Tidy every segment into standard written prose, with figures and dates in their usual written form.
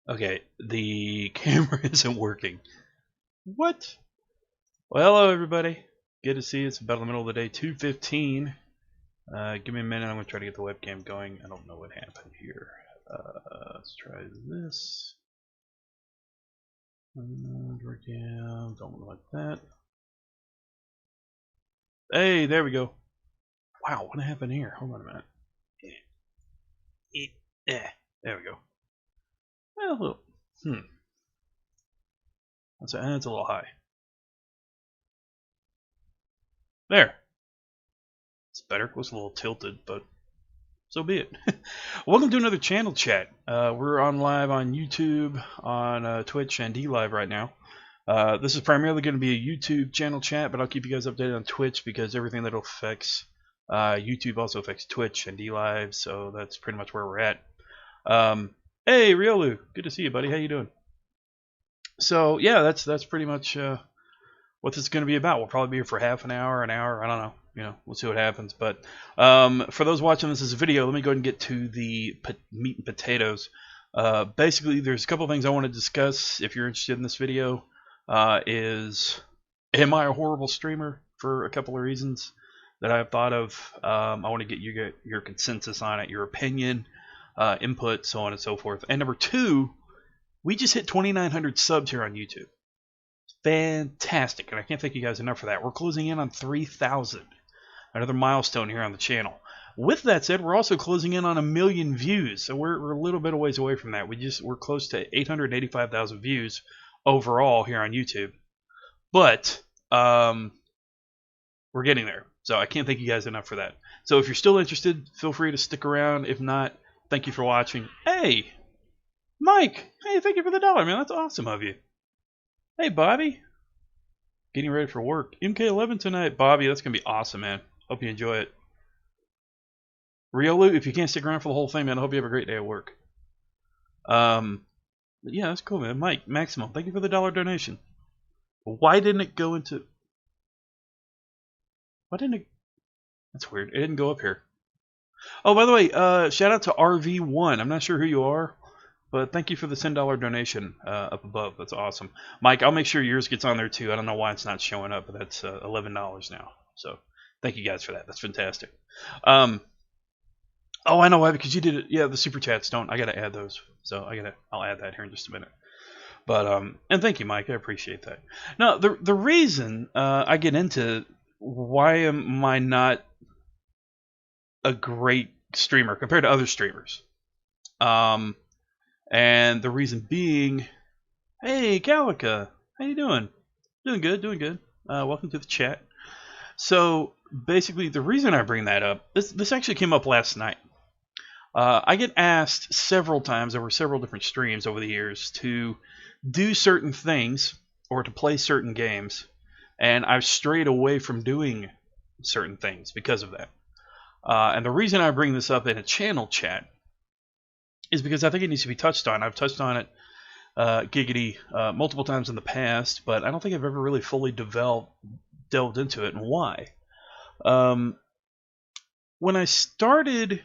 Okay, the camera isn't working. What? Well, hello everybody. Good to see you. It's about the middle of the day, 2:15. Give me a minute. I'm gonna try to get the webcam going. I don't know what happened here. Let's try this. Webcam. Don't like that. Hey, there we go. Wow, what happened here? Hold on a minute. There we go. Well, a little. That's a little high. There. It's better. It was a little tilted, but so be it. Welcome to another channel chat. We're on live on YouTube, on Twitch, and DLive right now. This is primarily going to be a YouTube channel chat, but I'll keep you guys updated on Twitch because everything that affects YouTube also affects Twitch and DLive, so that's pretty much where we're at. Hey, Riolu, good to see you, buddy. How you doing? So yeah, that's pretty much what this is going to be about. We'll probably be here for half an hour. I don't know. We'll see what happens. But for those watching this as a video, let me go ahead and get to the meat and potatoes. Basically, there's a couple of things I want to discuss. If you're interested in this video, is am I a horrible streamer? For a couple of reasons that I've thought of. I want to get your consensus on it, your opinion, input, so on and so forth. And number two, we just hit 2,900 subs here on YouTube. Fantastic, and I can't thank you guys enough for that. We're closing in on 3,000, another milestone here on the channel. With that said, we're also closing in on 1 million views, so we're a little bit of ways away from that. We're close to 885,000 views overall here on YouTube, but we're getting there. So I can't thank you guys enough for that. So if you're still interested, feel free to stick around. If not, thank you for watching. Hey, Mike. Hey, thank you for the $1, man. That's awesome of you. Hey, Bobby. Getting ready for work. MK11 tonight. Bobby, that's going to be awesome, man. Hope you enjoy it. Riolu, if you can't stick around for the whole thing, man, I hope you have a great day at work. Yeah, that's cool, man. Mike, Maximum, thank you for the $1 donation. Why didn't it go into... Why didn't it... That's weird. It didn't go up here. Oh, by the way, shout out to RV1. I'm not sure who you are, but thank you for the $10 donation up above. That's awesome. Mike, I'll make sure yours gets on there too. I don't know why it's not showing up, but that's $11 now. So thank you guys for that. That's fantastic. Oh, I know why, because you did it. Yeah, the super chats don't. I got to add those. So I'll add that here in just a minute. But and thank you, Mike. I appreciate that. Now, the reason I get into why am I not a great streamer compared to other streamers, and the reason being, hey, Calica, how you doing? Doing good, doing good. Welcome to the chat. So basically, the reason I bring that up, this actually came up last night. I get asked several times over several different streams over the years to do certain things or to play certain games, and I've strayed away from doing certain things because of that. And the reason I bring this up in a channel chat is because I think it needs to be touched on. I've touched on it, giggity, multiple times in the past, but I don't think I've ever really fully delved into it, and why. When I started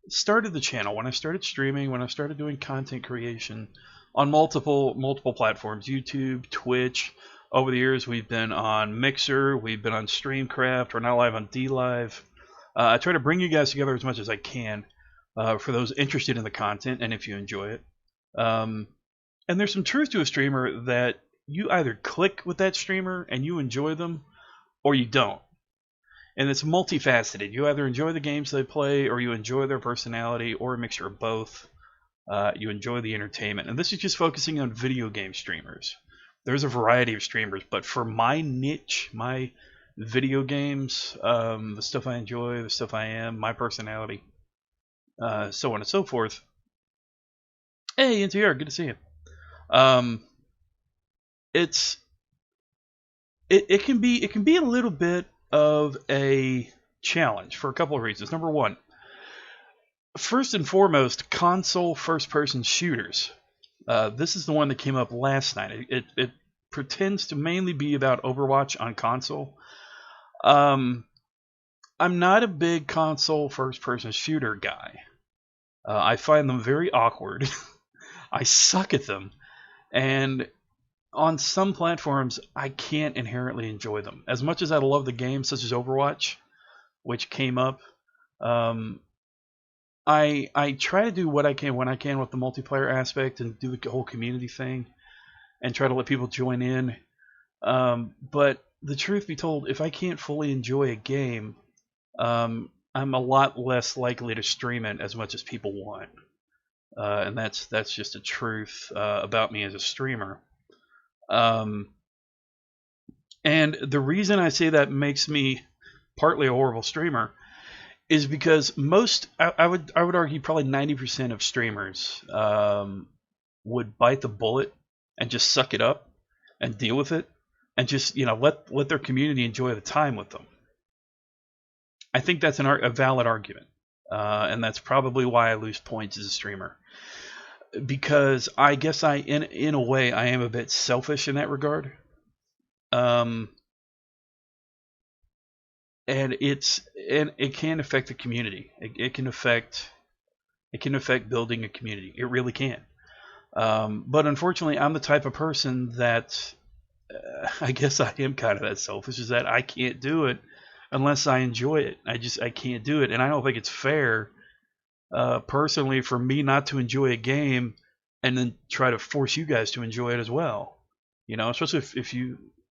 the channel, when I started streaming, when I started doing content creation on multiple platforms, YouTube, Twitch. Over the years, we've been on Mixer, we've been on Streamcraft, we're now live on DLive. I try to bring you guys together as much as I can for those interested in the content and if you enjoy it. And there's some truth to a streamer that you either click with that streamer and you enjoy them, or you don't. And it's multifaceted. You either enjoy the games they play, or you enjoy their personality, or a mixture of both. You enjoy the entertainment. And this is just focusing on video game streamers. There's a variety of streamers, but for my niche, my video games, the stuff I enjoy, the stuff I am, my personality, so on and so forth. Hey, NTR, good to see you. It can be a little bit of a challenge for a couple of reasons. Number one, first and foremost, console first-person shooters. This is the one that came up last night. It pretends to mainly be about Overwatch on console. I'm not a big console first-person shooter guy. I find them very awkward. I suck at them. And on some platforms, I can't inherently enjoy them. As much as I love the game, such as Overwatch, which came up, um, I try to do what I can when I can with the multiplayer aspect and do the whole community thing and try to let people join in. But the truth be told, if I can't fully enjoy a game, I'm a lot less likely to stream it as much as people want. And that's just a truth about me as a streamer. Um, and the reason I say that makes me partly a horrible streamer is because I would argue probably 90% of streamers would bite the bullet and just suck it up and deal with it and just let their community enjoy the time with them. I think that's a valid argument, and that's probably why I lose points as a streamer, because I guess in a way I am a bit selfish in that regard. Um, and it can affect the community. It can affect building a community. It really can. But unfortunately, I'm the type of person that I guess I am kind of that selfish. Is that I can't do it unless I enjoy it. I can't do it, and I don't think it's fair, personally, for me not to enjoy a game and then try to force you guys to enjoy it as well. Especially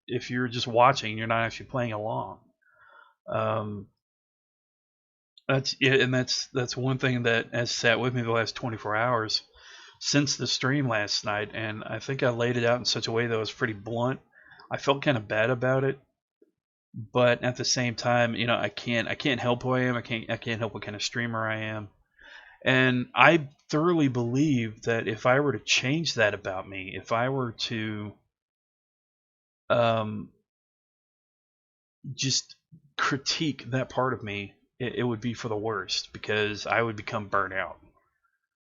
if you're just watching, you're not actually playing along. Um, that's it, and that's one thing that has sat with me the last 24 hours since the stream last night, and I think I laid it out in such a way that was pretty blunt. I felt kind of bad about it, but at the same time, I can't help who I am. I can't help what kind of streamer I am, and I thoroughly believe that if I were to change that about me, if I were to um, just critique that part of me, it would be for the worst, because I would become burnt out.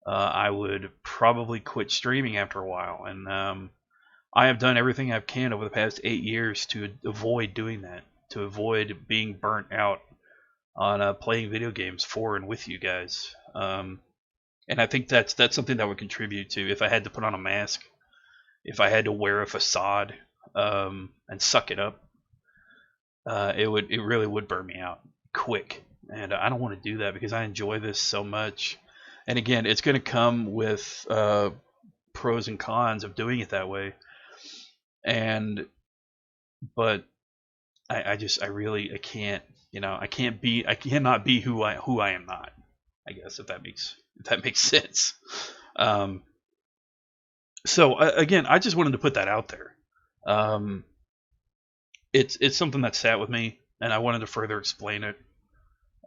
I would probably quit streaming after a while, and I have done everything I can over the past 8 years to avoid doing that, to avoid being burnt out on playing video games for and with you guys. And I think that's something that would contribute to, if I had to put on a mask, if I had to wear a facade, and suck it up, it really would burn me out quick, and I don't want to do that because I enjoy this so much. And again, it's going to come with pros and cons of doing it that way. But I can't, I cannot be who I am not. I guess if that makes sense. Um, so again, I just wanted to put that out there. It's something that sat with me, and I wanted to further explain it.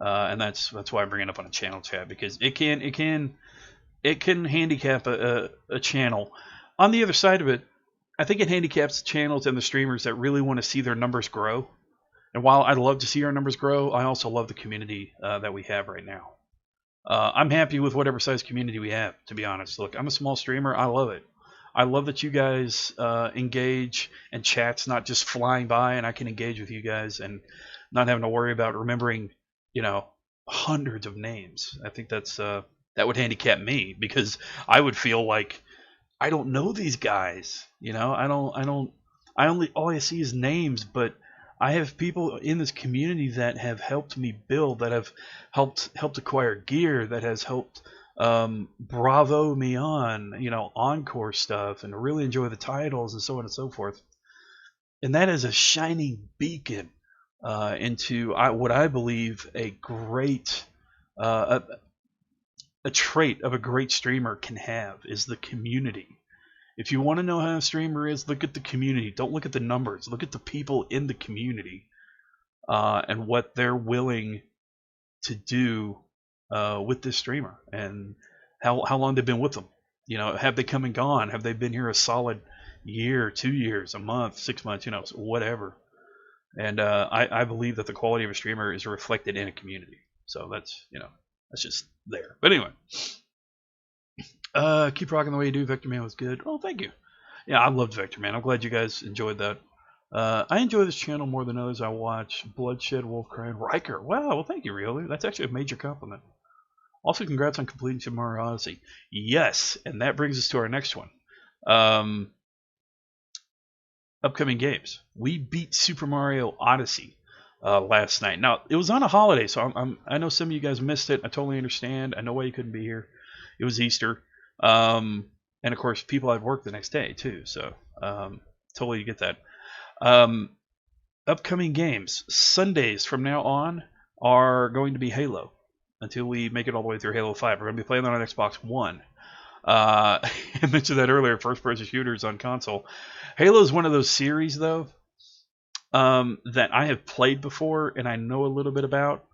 And that's why I bring it up on a channel chat, because it can handicap a channel. On the other side of it, I think it handicaps the channels and the streamers that really want to see their numbers grow. And while I'd love to see our numbers grow, I also love the community that we have right now. I'm happy with whatever size community we have, to be honest. Look, I'm a small streamer. I love it. I love that you guys engage, and chat's not just flying by, and I can engage with you guys and not having to worry about remembering, hundreds of names. I think that would handicap me, because I would feel like I don't know these guys. All I see is names, but I have people in this community that have helped me build, that have helped acquire gear, that has helped bravo me on, encore stuff, and really enjoy the titles and so on and so forth. And that is a shining beacon into what I believe a great a trait of a great streamer can have, is the community. If you want to know how a streamer is, look at the community. Don't look at the numbers. Look at the people in the community and what they're willing to do with this streamer, and how long they've been with them. Have they come and gone? Have they been here a solid year, 2 years, a month, 6 months, whatever. And I believe that the quality of a streamer is reflected in a community. So that's just there. But anyway, keep rocking the way you do. Vector Man was good. Oh, thank you. Yeah, I loved Vector Man. I'm glad you guys enjoyed that. I enjoy this channel more than others I watch. Bloodshed, Wolfcry, and Riker. Wow, well, thank you, really. That's actually a major compliment. Also, congrats on completing Super Mario Odyssey. Yes, and that brings us to our next one. Um, Upcoming games. We beat Super Mario Odyssey last night. Now it was on a holiday, so I know some of you guys missed it. I totally understand. I know why you couldn't be here. It was Easter, and of course people had work the next day too. So totally get that. Um, Upcoming games. Sundays from now on are going to be Halo until we make it all the way through Halo 5. We're going to be playing that on Xbox One. I mentioned that earlier, first-person shooters on console. Halo is one of those series, though, that I have played before and I know a little bit about,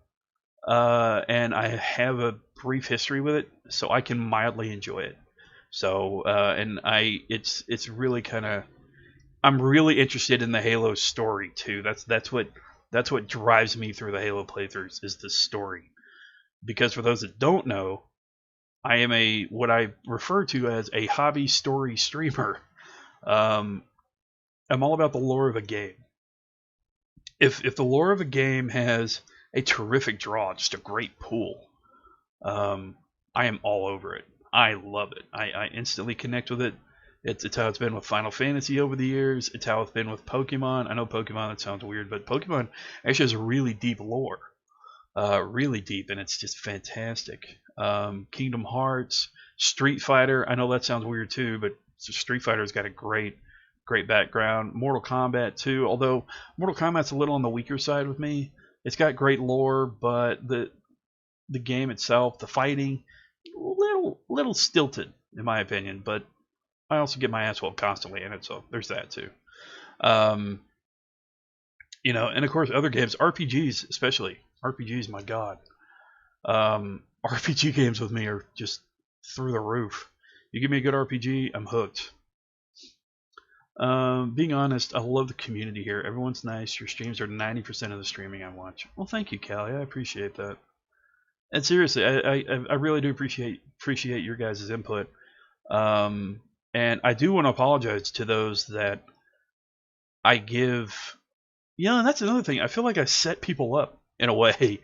and I have a brief history with it, so I can mildly enjoy it. So, it's really kind of, I'm really interested in the Halo story too. That's what drives me through the Halo playthroughs is the story. Because for those that don't know, I am what I refer to as a hobby story streamer. I'm all about the lore of a game. If the lore of a game has a terrific draw, just a great pool, I am all over it. I love it. I instantly connect with it. It's how it's been with Final Fantasy over the years. It's how it's been with Pokemon. I know Pokemon, that sounds weird, but Pokemon actually has a really deep lore. Really deep, and it's just fantastic. Kingdom Hearts, Street Fighter. I know that sounds weird too, but Street Fighter's got a great background. Mortal Kombat too, although Mortal Kombat's a little on the weaker side with me. It's got great lore, but the game itself, the fighting, little stilted in my opinion. But I also get my ass whooped constantly in it, so there's that too. Um, and of course other games, RPGs especially. RPGs, my god. RPG games with me are just through the roof. You give me a good RPG, I'm hooked. Being honest, I love the community here. Everyone's nice. Your streams are 90% of the streaming I watch. Well, thank you, Callie. I appreciate that. And seriously, I really do appreciate your guys' input. And I do want to apologize to those that I give. And that's another thing. I feel like I set people up in a way.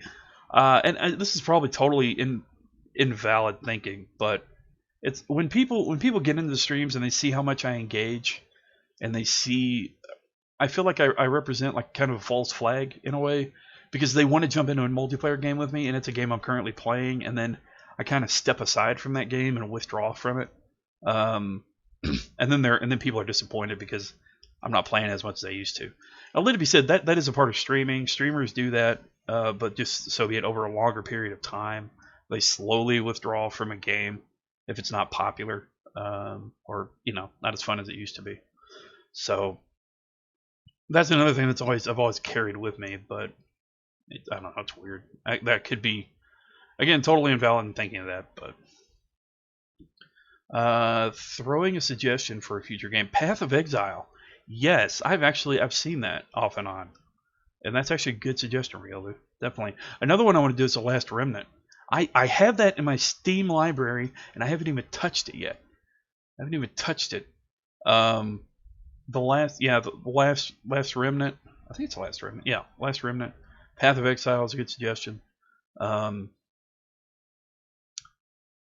This is probably totally invalid thinking, but it's when people get into the streams and they see how much I engage, and they see, I feel like I represent like kind of a false flag in a way, because they want to jump into a multiplayer game with me, and it's a game I'm currently playing, and then I kind of step aside from that game and withdraw from it, and then people are disappointed because I'm not playing as much as I used to. Now, let it be said that is a part of streaming. Streamers do that, but just so be it, over a longer period of time, they slowly withdraw from a game if it's not popular, or not as fun as it used to be. So that's another thing I've always carried with me, but I don't know, it's weird. That could be, again, totally invalid in thinking of that, but throwing a suggestion for a future game, Path of Exile. Yes, I've seen that off and on, and that's actually a good suggestion, Riolu. Definitely. Another one I want to do is The Last Remnant. I have that in my Steam library, and I haven't even touched it yet. I haven't even touched it. The last remnant. I think it's the Last Remnant. Yeah, Last Remnant. Path of Exile is a good suggestion. And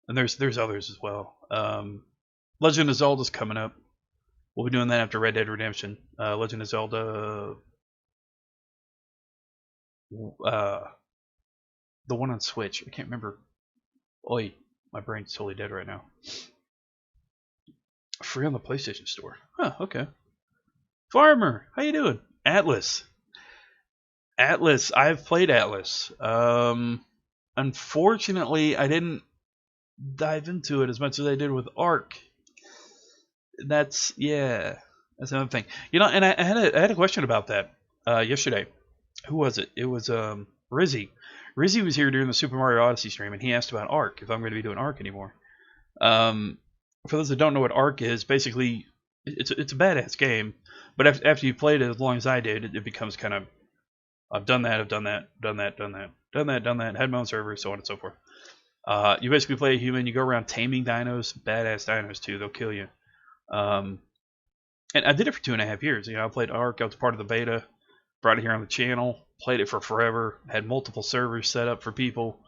there's others as well. Legend of Zelda's coming up. We'll be doing that after Red Dead Redemption. Legend of Zelda. The one on Switch. I can't remember. Oi, my brain's totally dead right now. Free on the PlayStation Store. Huh, okay. Farmer, how you doing? Atlas. I've played Atlas. Unfortunately, I didn't dive into it as much as I did with Ark. That's another thing. And I had a question about that yesterday. Who was it? It was Rizzy. Rizzy was here during the Super Mario Odyssey stream, and he asked about Ark, if I'm going to be doing Ark anymore. For those that don't know what Ark is, basically it's a badass game, but after you played it as long as I did, it becomes kind of, I've done that, had my own server, so on and so forth. You basically play a human, you go around taming dinos, badass dinos too, they'll kill you. And I did it for 2.5 years. I played Ark, I was part of the beta, brought it here on the channel, played it for forever, had multiple servers set up for people.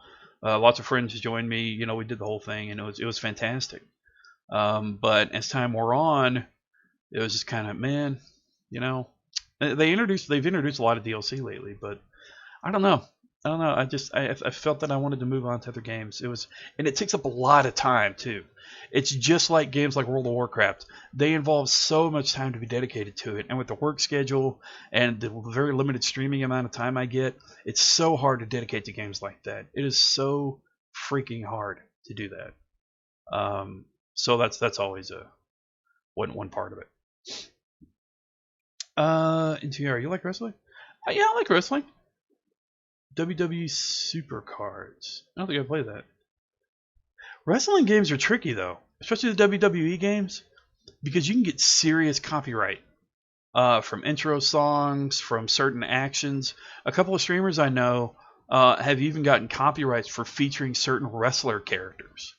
Lots of friends joined me. You know, we did the whole thing, and it was fantastic. But as time wore on, it was just kind of, man, you know, they've introduced a lot of DLC lately, but I don't know. I don't know. I felt that I wanted to move on to other games. And it takes up a lot of time too. It's just like games like World of Warcraft. They involve so much time to be dedicated to it, and with the work schedule and the very limited streaming amount of time I get, it's so hard to dedicate to games like that. It is so freaking hard to do that. So that's always a one part of it. NTR, you like wrestling? Yeah, I like wrestling. WWE Supercards. I don't think I played that. Wrestling games are tricky though, especially the WWE games, because you can get serious copyright from intro songs, from certain actions. A couple of streamers I know have even gotten copyrights for featuring certain wrestler characters.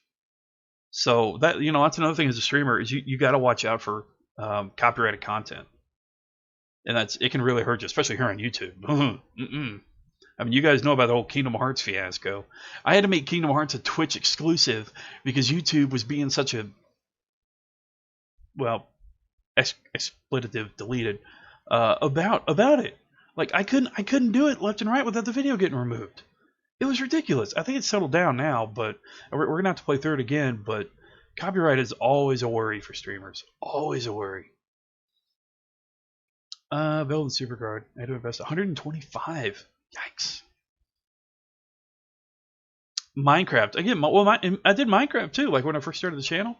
So that that's another thing as a streamer is you got to watch out for copyrighted content, and it can really hurt you, especially here on YouTube. I mean, you guys know about the whole Kingdom Hearts fiasco. I had to make Kingdom Hearts a Twitch exclusive because YouTube was being such a, well, expletive deleted about it. Like I couldn't do it left and right without the video getting removed. It was ridiculous. I think it's settled down now, but we're gonna have to play through it again. But copyright is always a worry for streamers. Always a worry. Build and Supercard. I had to invest 125. Yikes. Minecraft again. I did Minecraft too, like when I first started the channel.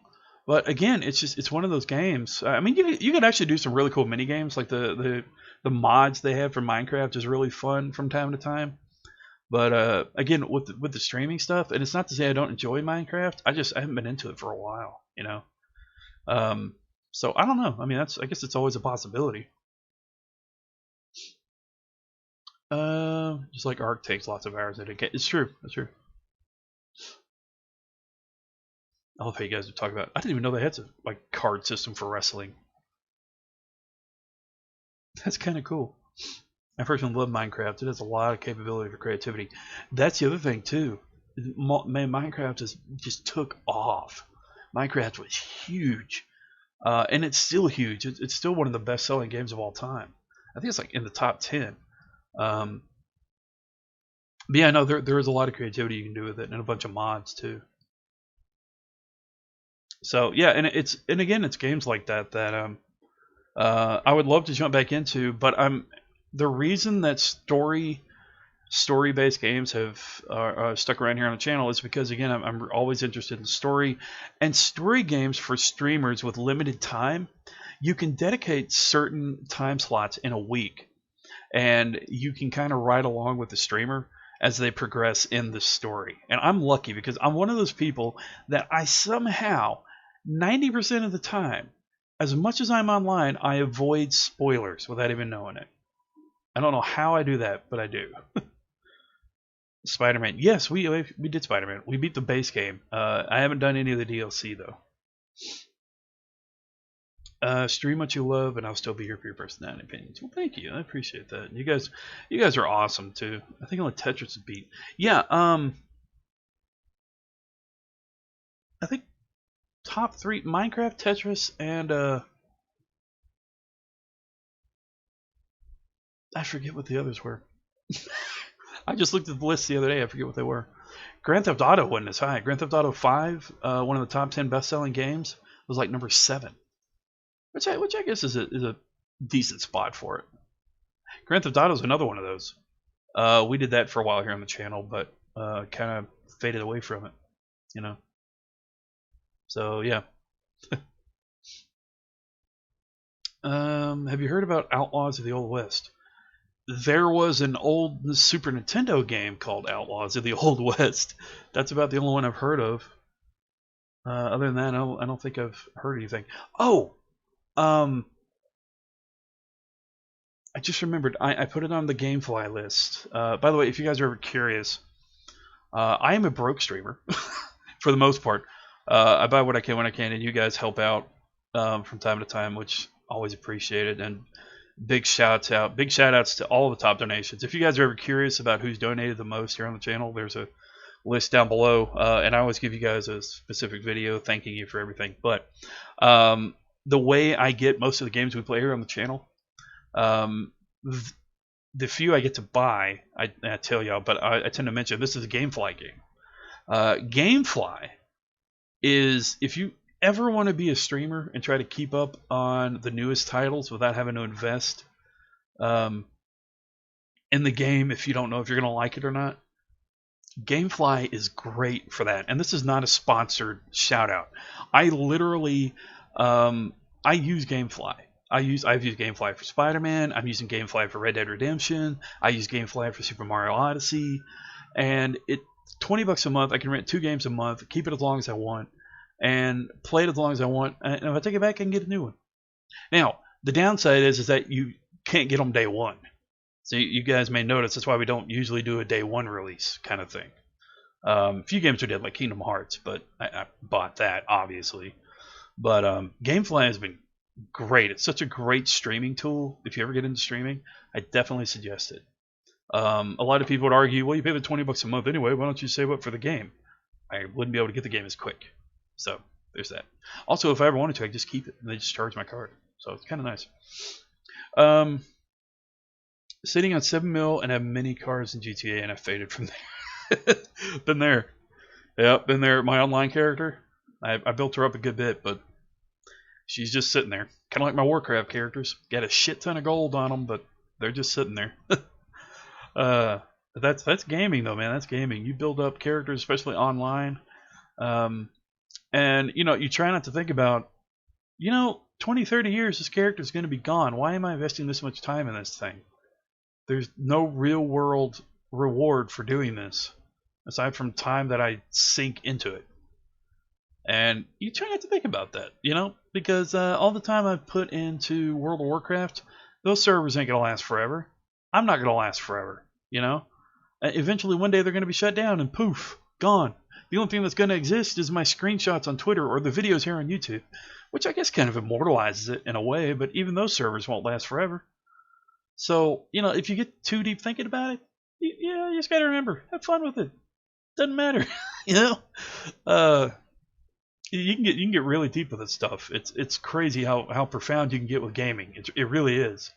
But again, it's one of those games. I mean, you could actually do some really cool mini games, like the mods they have for Minecraft is really fun from time to time. But again, with the streaming stuff, and it's not to say I don't enjoy Minecraft. I haven't been into it for a while, So I don't know. I mean, I guess it's always a possibility. Just like Ark takes lots of hours. It's true. That's true. I love how you guys are talking about. I didn't even know they had a card system for wrestling. That's kind of cool. I personally love Minecraft. It has a lot of capability for creativity. That's the other thing too. Man, Minecraft just took off. Minecraft was huge, and it's still huge. It's still one of the best-selling games of all time. I think it's like in the top 10. But yeah, no, there is a lot of creativity you can do with it, and a bunch of mods too. So yeah, and again, it's games like that I would love to jump back into, but the reason that story-based games have stuck around here on the channel is because again, I'm always interested in story, and story games for streamers with limited time. You can dedicate certain time slots in a week, and you can kind of ride along with the streamer as they progress in the story. And I'm lucky because I'm one of those people that I somehow 90% of the time, as much as I'm online, I avoid spoilers without even knowing it. I don't know how I do that, but I do. Spider-Man. Yes, we did Spider-Man. We beat the base game. I haven't done any of the DLC though. Stream what you love, and I'll still be here for your personality opinions. Well, thank you. I appreciate that. You guys are awesome too. I think only Tetris is beat. Yeah. I think top 3: Minecraft, Tetris, and I forget what the others were. I just looked at the list the other day. I forget what they were. Grand Theft Auto wasn't as high. Grand Theft Auto 5, one of the top 10 best-selling games, was like number 7, which I guess is a decent spot for it. Grand Theft Auto is another one of those. We did that for a while here on the channel, but kind of faded away from it, So yeah. Have you heard about Outlaws of the Old West? There was an old Super Nintendo game called Outlaws of the Old West. That's about the only one I've heard of. Other than that, I don't think I've heard anything. Oh, I just remembered. I put it on the GameFly list. By the way, if you guys are ever curious, I am a broke streamer for the most part. I buy what I can when I can, and you guys help out from time to time, which always appreciated. And big shout outs to all of the top donations. If you guys are ever curious about who's donated the most here on the channel, there's a list down below, and I always give you guys a specific video thanking you for everything. But the way I get most of the games we play here on the channel, um, the few I get to buy, I tell y'all, but I tend to mention this is a GameFly game. GameFly is, if you ever want to be a streamer and try to keep up on the newest titles without having to invest in the game if you don't know if you're going to like it or not, GameFly is great for that. And this is not a sponsored shout out. I literally I use GameFly. I've used GameFly for Spider-Man. I'm using GameFly for Red Dead Redemption. I use GameFly for Super Mario Odyssey. And it's $20 a month. I can rent 2 games a month, keep it as long as I want, and play it as long as I want. And if I take it back, I can get a new one. Now, the downside is that you can't get them day one. So you guys may notice that's why we don't usually do a day one release kind of thing. A few games we did, like Kingdom Hearts, but I bought that, obviously. But GameFly has been great. It's such a great streaming tool. If you ever get into streaming, I definitely suggest it. A lot of people would argue, well, you pay the $20 a month anyway, why don't you save up for the game? I wouldn't be able to get the game as quick. So there's that. Also, if I ever wanted to, I could just keep it and they just charge my card. So it's kind of nice. Sitting on 7 mil and have many cars in GTA, and I faded from there. Been there. Yep, been there. My online character, I built her up a good bit, but she's just sitting there. Kind of like my Warcraft characters. Got a shit ton of gold on them, but they're just sitting there. That's gaming though, man. That's gaming. You build up characters, especially online, and you try not to think about, 20, 30 years this character is going to be gone. Why am I investing this much time in this thing? There's no real world reward for doing this, aside from time that I sink into it. And you try not to think about that, because all the time I've put into World of Warcraft, those servers ain't going to last forever. I'm not going to last forever, Eventually one day they're going to be shut down and poof, gone. The only thing that's going to exist is my screenshots on Twitter or the videos here on YouTube, which I guess kind of immortalizes it in a way, but even those servers won't last forever. So, if you get too deep thinking about it, you just got to remember, have fun with it. Doesn't matter, You can get really deep with this stuff. It's crazy how profound you can get with gaming. It really is.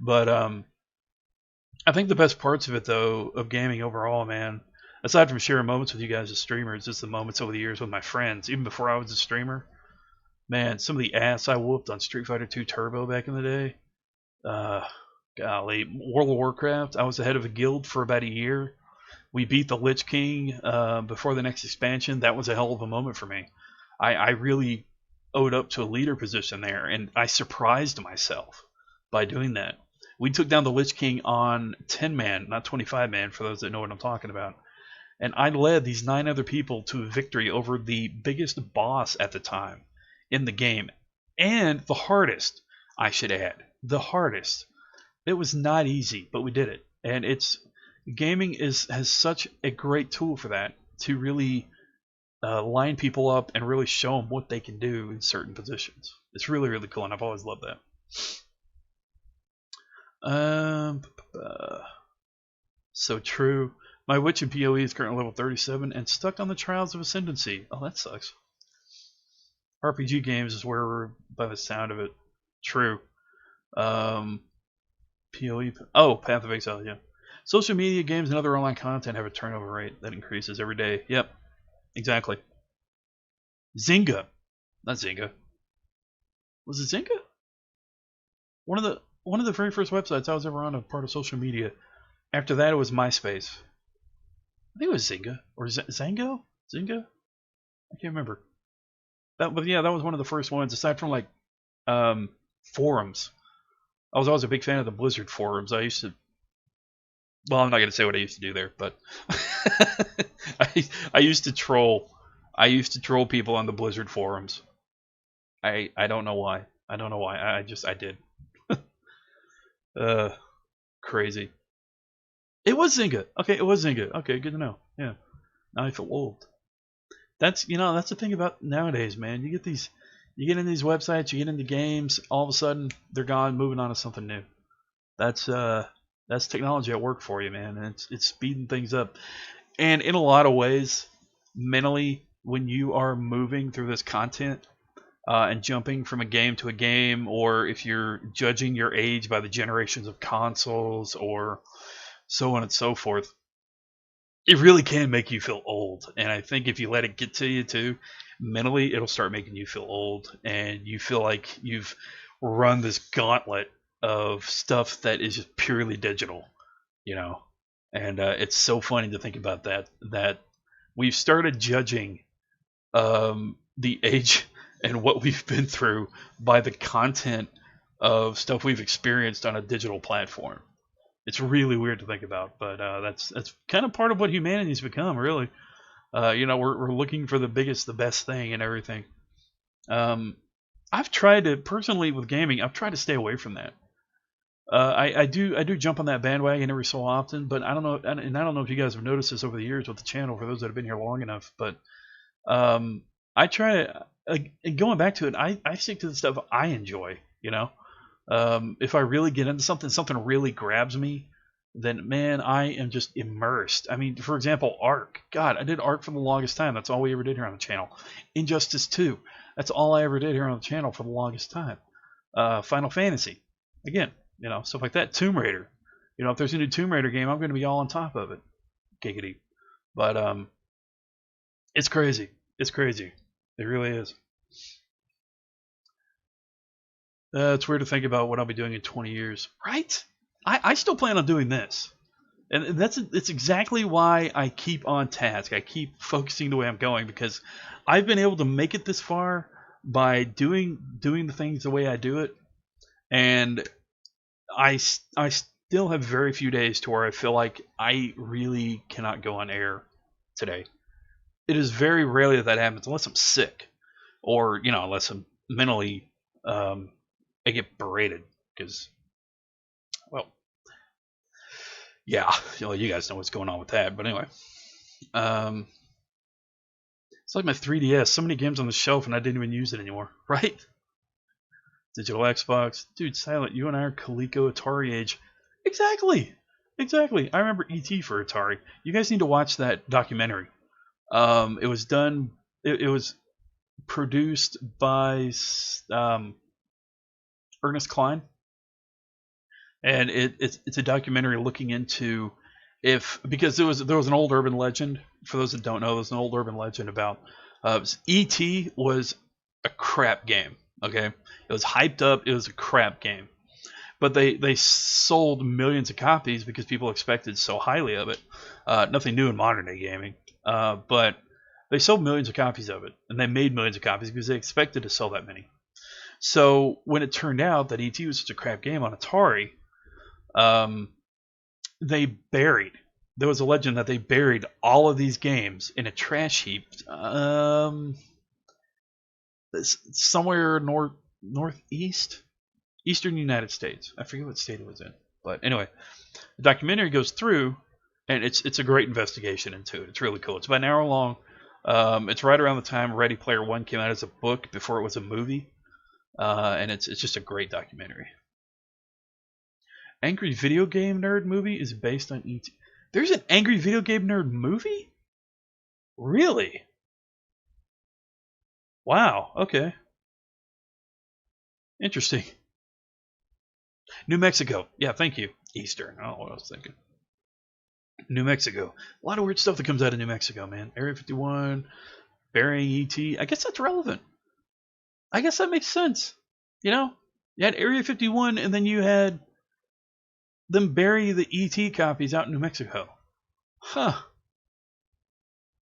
But I think the best parts of it, though, of gaming overall, man, aside from sharing moments with you guys as streamers, is the moments over the years with my friends. Even before I was a streamer, man, some of the ass I whooped on Street Fighter 2 Turbo back in the day. Golly, World of Warcraft, I was the head of a guild for about a year. We beat the Lich King before the next expansion. That was a hell of a moment for me. I really owed up to a leader position there, and I surprised myself by doing that. We took down the Lich King on 10-man, not 25-man, for those that know what I'm talking about. And I led these 9 other people to a victory over the biggest boss at the time in the game. And the hardest, I should add. The hardest. It was not easy, but we did it. And gaming has such a great tool for that, to really line people up and really show them what they can do in certain positions. It's really, really cool, and I've always loved that. So true. My witch in PoE is currently level 37 and stuck on the Trials of Ascendancy. Oh, that sucks. RPG games is where we're, by the sound of it. True. PoE. Oh, Path of Exile, yeah. Social media games and other online content have a turnover rate that increases every day. Yep, exactly. Zynga. Not Zynga. Was it Zynga? One of the very first websites I was ever on, a part of social media. After that, it was MySpace. I think it was Zynga or Zango. Zynga. I can't remember. But yeah, that was one of the first ones. Aside from like forums, I was always a big fan of the Blizzard forums. I used to. Well, I'm not going to say what I used to do there, but I used to troll. I used to troll people on the Blizzard forums. I don't know why. I don't know why. I did. Crazy. It was Zynga. Okay, it was Zynga. Okay, good to know. Yeah. Now I feel old. That's that's the thing about nowadays, man. You get in these websites, you get into games, all of a sudden they're gone, moving on to something new. That's technology at work for you, man. And it's speeding things up. And in a lot of ways, mentally, when you are moving through this content and jumping from a game to a game, or if you're judging your age by the generations of consoles or so on and so forth, it really can make you feel old. And I think if you let it get to you too, mentally, it'll start making you feel old, and you feel like you've run this gauntlet of stuff that is just purely digital, you know. And it's so funny to think about that we've started judging the age and what we've been through by the content of stuff we've experienced on a digital platform. It's really weird to think about, but that's kind of part of what humanity's become, really. We're looking for the biggest, the best thing, and everything. I've tried to personally with gaming. I've tried to stay away from that. I do jump on that bandwagon every so often, but I don't know, and I don't know if you guys have noticed this over the years with the channel. For those that have been here long enough, but I try to going back to it. I stick to the stuff I enjoy. If I really get into something really grabs me, then man, I am just immersed. I mean, for example, Ark. God, I did Ark for the longest time. That's all we ever did here on the channel. Injustice 2. That's all I ever did here on the channel for the longest time. Final Fantasy. Again, stuff like that. Tomb Raider. If there's a new Tomb Raider game, I'm going to be all on top of it. Giggity. But it's crazy. It's crazy. It really is. It's weird to think about what I'll be doing in 20 years. Right? I still plan on doing this. And it's exactly why I keep on task. I keep focusing the way I'm going, because I've been able to make it this far by doing the things the way I do it. And I still have very few days to where I feel like I really cannot go on air today. It is very rarely that happens unless I'm sick, or unless I'm mentally I get berated because, well, yeah, you guys know what's going on with that. But anyway, it's like my 3DS. So many games on the shelf, and I didn't even use it anymore. Right? Digital Xbox, dude. Silent, you and I are Coleco Atari age. Exactly. I remember ET for Atari. You guys need to watch that documentary. It was done. It was produced by Ernest Cline, and it's a documentary looking into because there was an old urban legend. For those that don't know, there's an old urban legend about E.T. was a crap game. Okay, it was hyped up. It was a crap game, but they sold millions of copies because people expected so highly of it. Nothing new in modern day gaming, but they sold millions of copies of it, and they made millions of copies because they expected to sell that many. So when it turned out that E.T. was such a crap game on Atari, there was a legend that they buried all of these games in a trash heap somewhere northeast, eastern United States. I forget what state it was in. But anyway, the documentary goes through, and it's a great investigation into it. It's really cool. It's about an hour long. It's right around the time Ready Player One came out as a book before it was a movie. And it's just a great documentary. Angry Video Game Nerd movie is based on E.T. There's an Angry Video Game Nerd movie? Really? Wow, okay. Interesting. New Mexico. Yeah, thank you. Eastern. I don't know what I was thinking. New Mexico. A lot of weird stuff that comes out of New Mexico, man. Area 51, burying E.T. I guess that's relevant. I guess that makes sense. You had Area 51, and then you had them bury the ET copies out in New Mexico. Huh.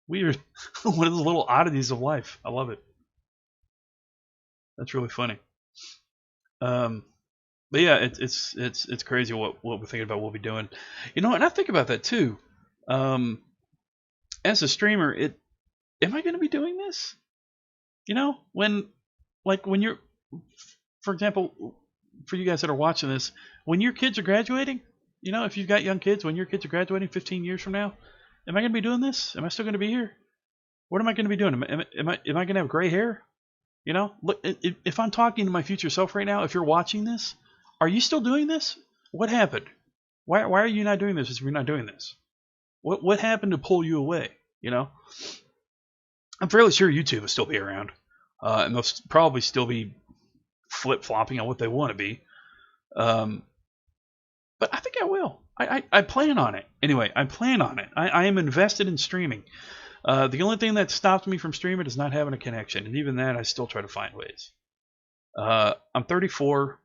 Weird. One of the little oddities of life. I love it. That's really funny. But yeah, it's crazy what we're thinking about, what we'll be doing. And I think about that too. As a streamer, am I going to be doing this? When you're, for example, for you guys that are watching this, when your kids are graduating, if you've got young kids, when your kids are graduating 15 years from now, am I going to be doing this? Am I still going to be here? What am I going to be doing? Am I going to have gray hair? Look, if I'm talking to my future self right now, if you're watching this, are you still doing this? What happened? Why are you not doing this if you're not doing this? What happened to pull you away? You know, I'm fairly sure YouTube will still be around, and they'll probably still be flip flopping on what they want to be. Um, but I think I will. I plan on it. Anyway, I plan on it. I am invested in streaming. The only thing that stopped me from streaming is not having a connection, and even that I still try to find ways. I'm 34.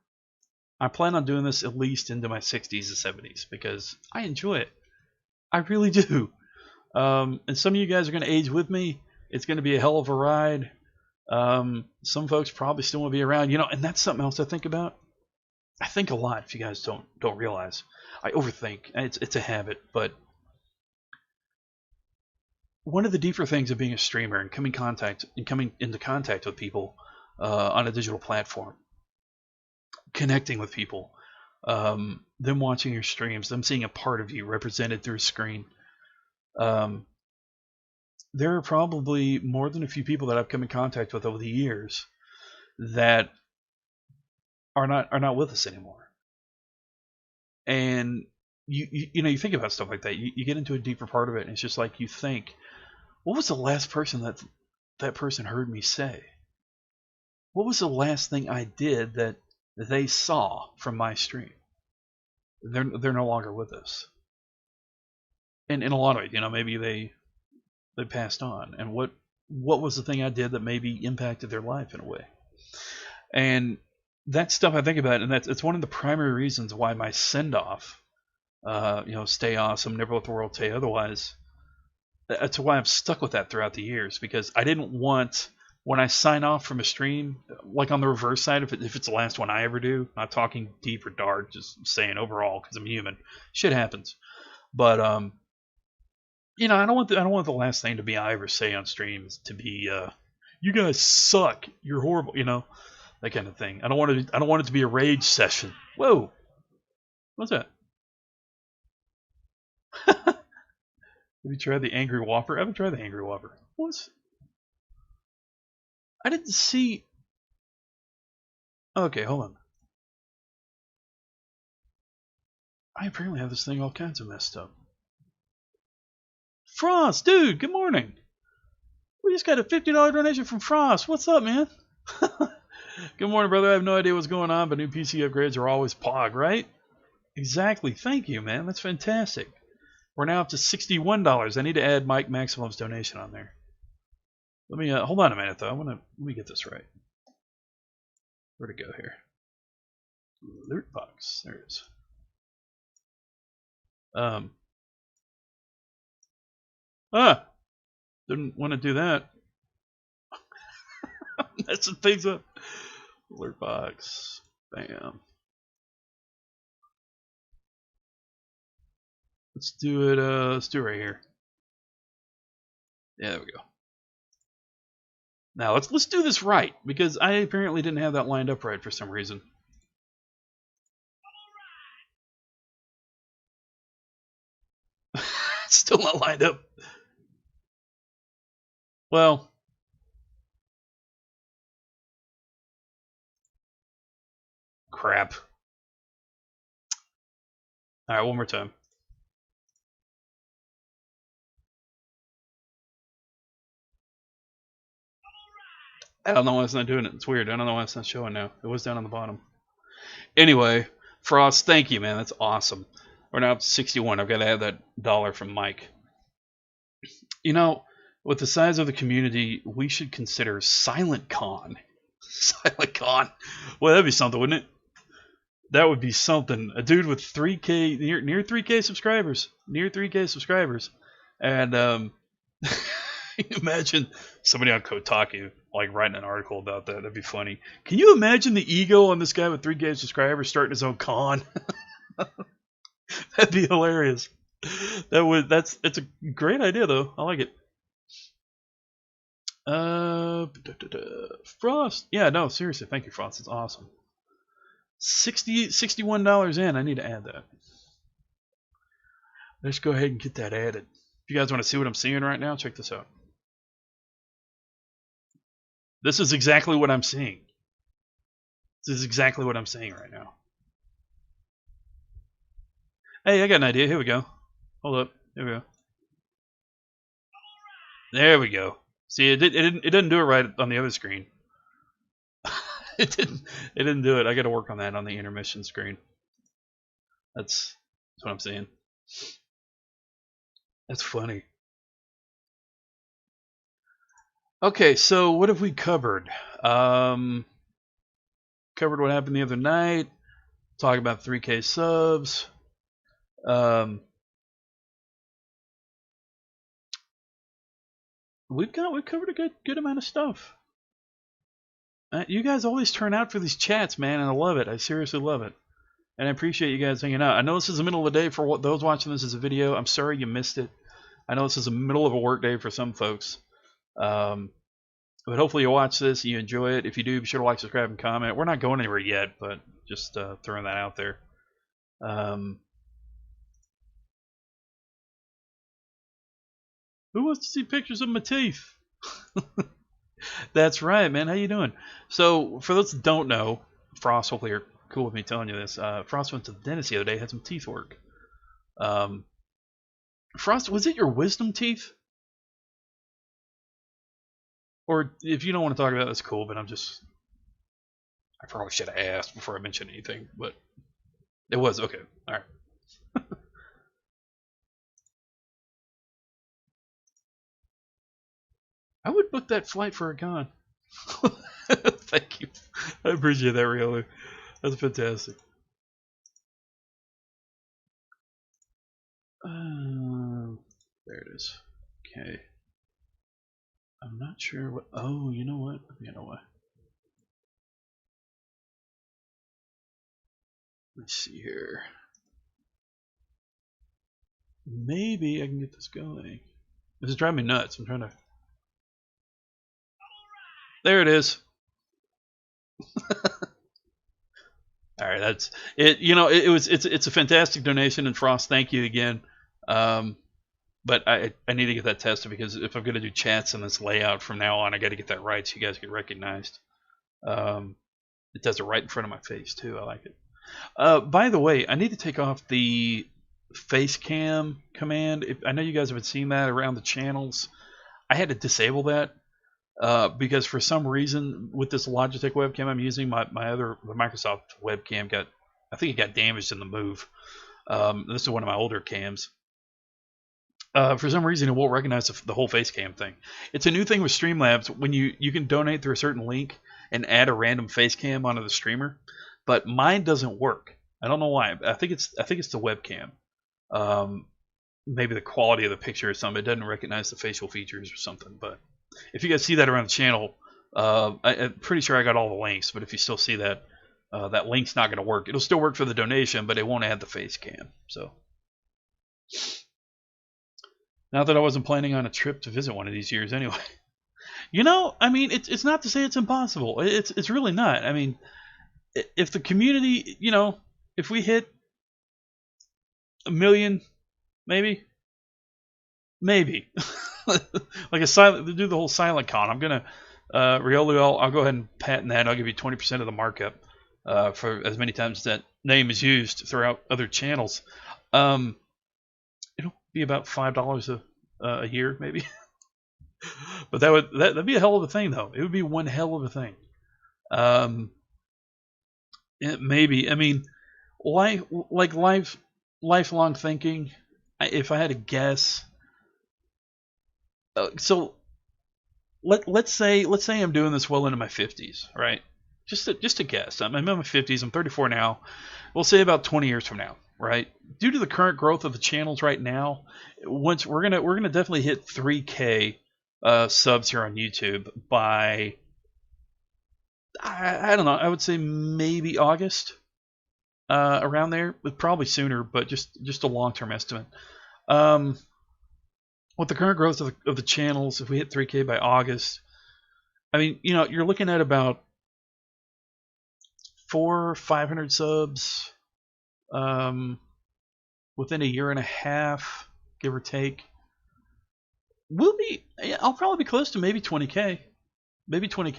I plan on doing this at least into my 60s and 70s because I enjoy it. I really do. And some of you guys are going to age with me. It's going to be a hell of a ride. Some folks probably still want to be around, and that's something else I think about. I think a lot. If you guys don't realize, I overthink. It's a habit, but one of the deeper things of being a streamer and coming into contact with people on a digital platform, connecting with people, them watching your streams, them seeing a part of you represented through a screen. There are probably more than a few people that I've come in contact with over the years that are not with us anymore. And you think about stuff like that. You get into a deeper part of it, and it's just like you think, what was the last person that person heard me say? What was the last thing I did that they saw from my stream? They're no longer with us. And in a lot of it, maybe they passed on. And what was the thing I did that maybe impacted their life in a way? And that stuff I think about, and it's one of the primary reasons why my send-off, stay awesome, never let the world tell you otherwise. That's why I'm stuck with that throughout the years, because I didn't want, when I sign off from a stream, like on the reverse side, if it's the last one I ever do, not talking deep or dark, just saying overall, because I'm human, shit happens. But I don't want the last thing to be I ever say on streams to be, you guys suck, you're horrible, that kind of thing. I don't want it to be a rage session. Whoa, what's that? Have you tried the Angry Whopper? I haven't tried the Angry Whopper. I didn't see. Okay, hold on. I apparently have this thing all kinds of messed up. Frost, dude, good morning. We just got a $50 donation from Frost. What's up, man? Good morning, brother. I have no idea what's going on, but new PC upgrades are always pog, right? Exactly. Thank you, man. That's fantastic. We're now up to $61. I need to add Mike Maximum's donation on there. Let me hold on a minute though. Let me get this right. Where'd it go here? Alert box. There it is. Didn't want to do that. Messing things up. Alert box. Bam. Let's do it. Let's do it right here. Yeah, there we go. Now let's do this right, because I apparently didn't have that lined up right for some reason. Still not lined up. Well, crap. All right, one more time. I don't know why it's not doing it. It's weird. I don't know why it's not showing now. It was down on the bottom. Anyway, Frost, thank you, man. That's awesome. We're now up to 61. I've got to add that dollar from Mike. With the size of the community, we should consider Silent Con. Silent Con. Well, that'd be something, wouldn't it? That would be something. A dude with 3K, near 3K subscribers. Near 3K subscribers. And, imagine somebody on Kotaku writing an article about that. That'd be funny. Can you imagine the ego on this guy with 3K subscribers starting his own con? That'd be hilarious. It's a great idea though. I like it. Frost. Yeah, no, seriously, thank you, Frost. It's awesome. $61 in. I need to add that. Let's go ahead and get that added. If you guys want to see what I'm seeing right now, check this out. This is exactly what I'm seeing. This is exactly what I'm seeing right now. Hey, I got an idea. Here we go. Hold up. Here we go. There we go. See, it didn't do it right on the other screen. it didn't it didn't do it. I got to work on that on the intermission screen. That's what I'm saying. That's funny. Okay, so what have we covered? Um, Covered what happened the other night. Talk about 3K subs. Um, we've covered a good amount of stuff. You guys always turn out for these chats, man, and I love it. I seriously love it, and I appreciate you guys hanging out. I know this is the middle of the day for those watching this as a video. I'm sorry you missed it. I know this is the middle of a work day for some folks. But hopefully you watch this and you enjoy it. If you do, be sure to like, subscribe, and comment. We're not going anywhere yet, but just throwing that out there. Who wants to see pictures of my teeth? That's right, man. How you doing? So, for those that don't know, Frost, hopefully you're cool with me telling you this. Frost went to the dentist the other day, had some teeth work. Frost, was it your wisdom teeth? Or if you don't want to talk about it, that's cool, but I probably should have asked before I mentioned anything, but it was. Okay. All right. I would book that flight for a con. Thank you. I appreciate that, Riolu. That's fantastic. There it is. Okay. I'm not sure what. Oh, you know what? You know what? Let's see here. Maybe I can get this going. This is driving me nuts. I'm trying to. There it is. All right, that's it. You know, it's a fantastic donation, and Frost, thank you again. But I need to get that tested because if I'm gonna do chats in this layout from now on, I got to get that right so you guys get recognized. It does it right in front of my face too. I like it. By the way, I need to take off the face cam command. I know you guys have been seeing that around the channels. I had to disable that because for some reason with this Logitech webcam I'm using, my Microsoft webcam I think it got damaged in the move. This is one of my older cams. For some reason, it won't recognize the whole face cam thing. It's a new thing with Streamlabs when you can donate through a certain link and add a random face cam onto the streamer, but mine doesn't work. I don't know why. I think it's the webcam. Maybe the quality of the picture or something. It doesn't recognize the facial features or something. But if you guys see that around the channel, I'm pretty sure I got all the links. But if you still see that, that link's not going to work. It'll still work for the donation, but it won't add the face cam. So. Not that I wasn't planning on a trip to visit one of these years anyway. You know, I mean, it's not to say it's impossible. It's really not. I mean, if the community, you know, if we hit 1 million, maybe, like a silent, do the whole silent con. I'm gonna, Riolu, I'll go ahead and patent that. I'll give you 20% of the markup for as many times that name is used throughout other channels. It'll be about $5 a year, maybe. But that'd be a hell of a thing, though. It would be one hell of a thing. Maybe. I mean, lifelong thinking. If I had to guess, so let's say I'm doing this well into my 50s, right? Just a guess. I'm in my 50s. I'm 34 now. We'll say about 20 years from now, right? Due to the current growth of the channels right now, once we're gonna definitely hit 3K subs here on YouTube by I don't know. I would say maybe August, around there. Probably sooner, but just a long-term estimate. With the current growth of the channels, if we hit 3K by August, I mean, you know, you're looking at about 400-500 subs within a year and a half, give or take. I'll probably be close to maybe 20K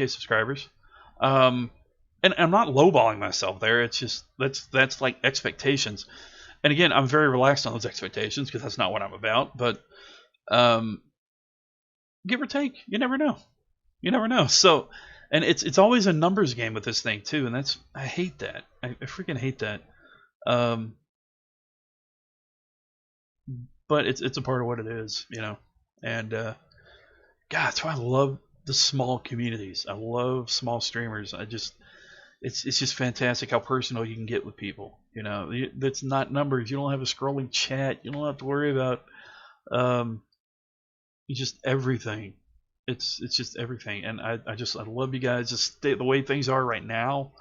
subscribers. And I'm not lowballing myself there. It's just that's like expectations. And again, I'm very relaxed on those expectations because that's not what I'm about. But give or take. You never know. You never know. So, and it's always a numbers game with this thing too, and that's I hate that. I freaking hate that. Um, but it's a part of what it is, you know. And God, that's why I love the small communities. I love small streamers. It's just fantastic how personal you can get with people. You know, that's not numbers. You don't have a scrolling chat. You don't have to worry about um, just everything. It's just everything, and I love you guys. Just the way things are right now.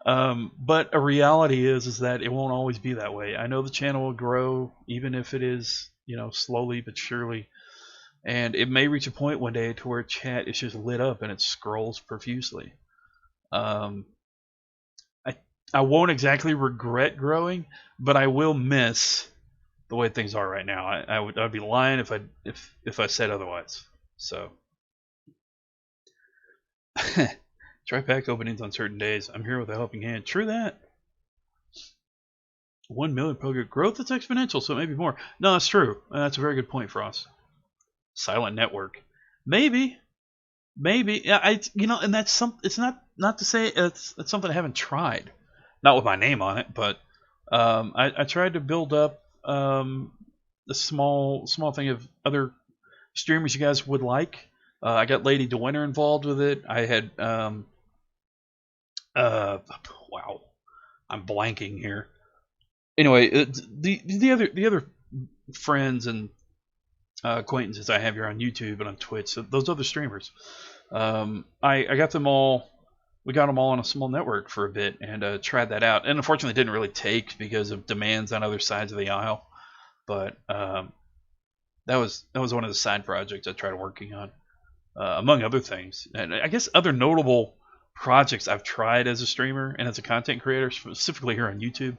But a reality is that it won't always be that way. I know the channel will grow, even if it is, you know, slowly but surely. And it may reach a point one day to where chat is just lit up and it scrolls profusely. Um, I I won't exactly regret growing, but I will miss the way things are right now. I'd be lying if I said otherwise. So try pack openings on certain days. I'm here with a helping hand. True that. 1 million program growth. It's exponential, so maybe more. No, that's true. That's a very good point, Frost. Silent network. Maybe. Yeah, and that's some. It's not to say it's something I haven't tried. Not with my name on it, but I tried to build up a small thing of other streamers you guys would like. I got Lady DeWinter involved with it. I had wow, I'm blanking here. Anyway, the other friends and acquaintances I have here on YouTube and on Twitch, so those other streamers, I got them all. We got them all on a small network for a bit and tried that out. And unfortunately, it didn't really take because of demands on other sides of the aisle. But that was one of the side projects I tried working on, among other things. And I guess other notable projects I've tried as a streamer and as a content creator, specifically here on YouTube.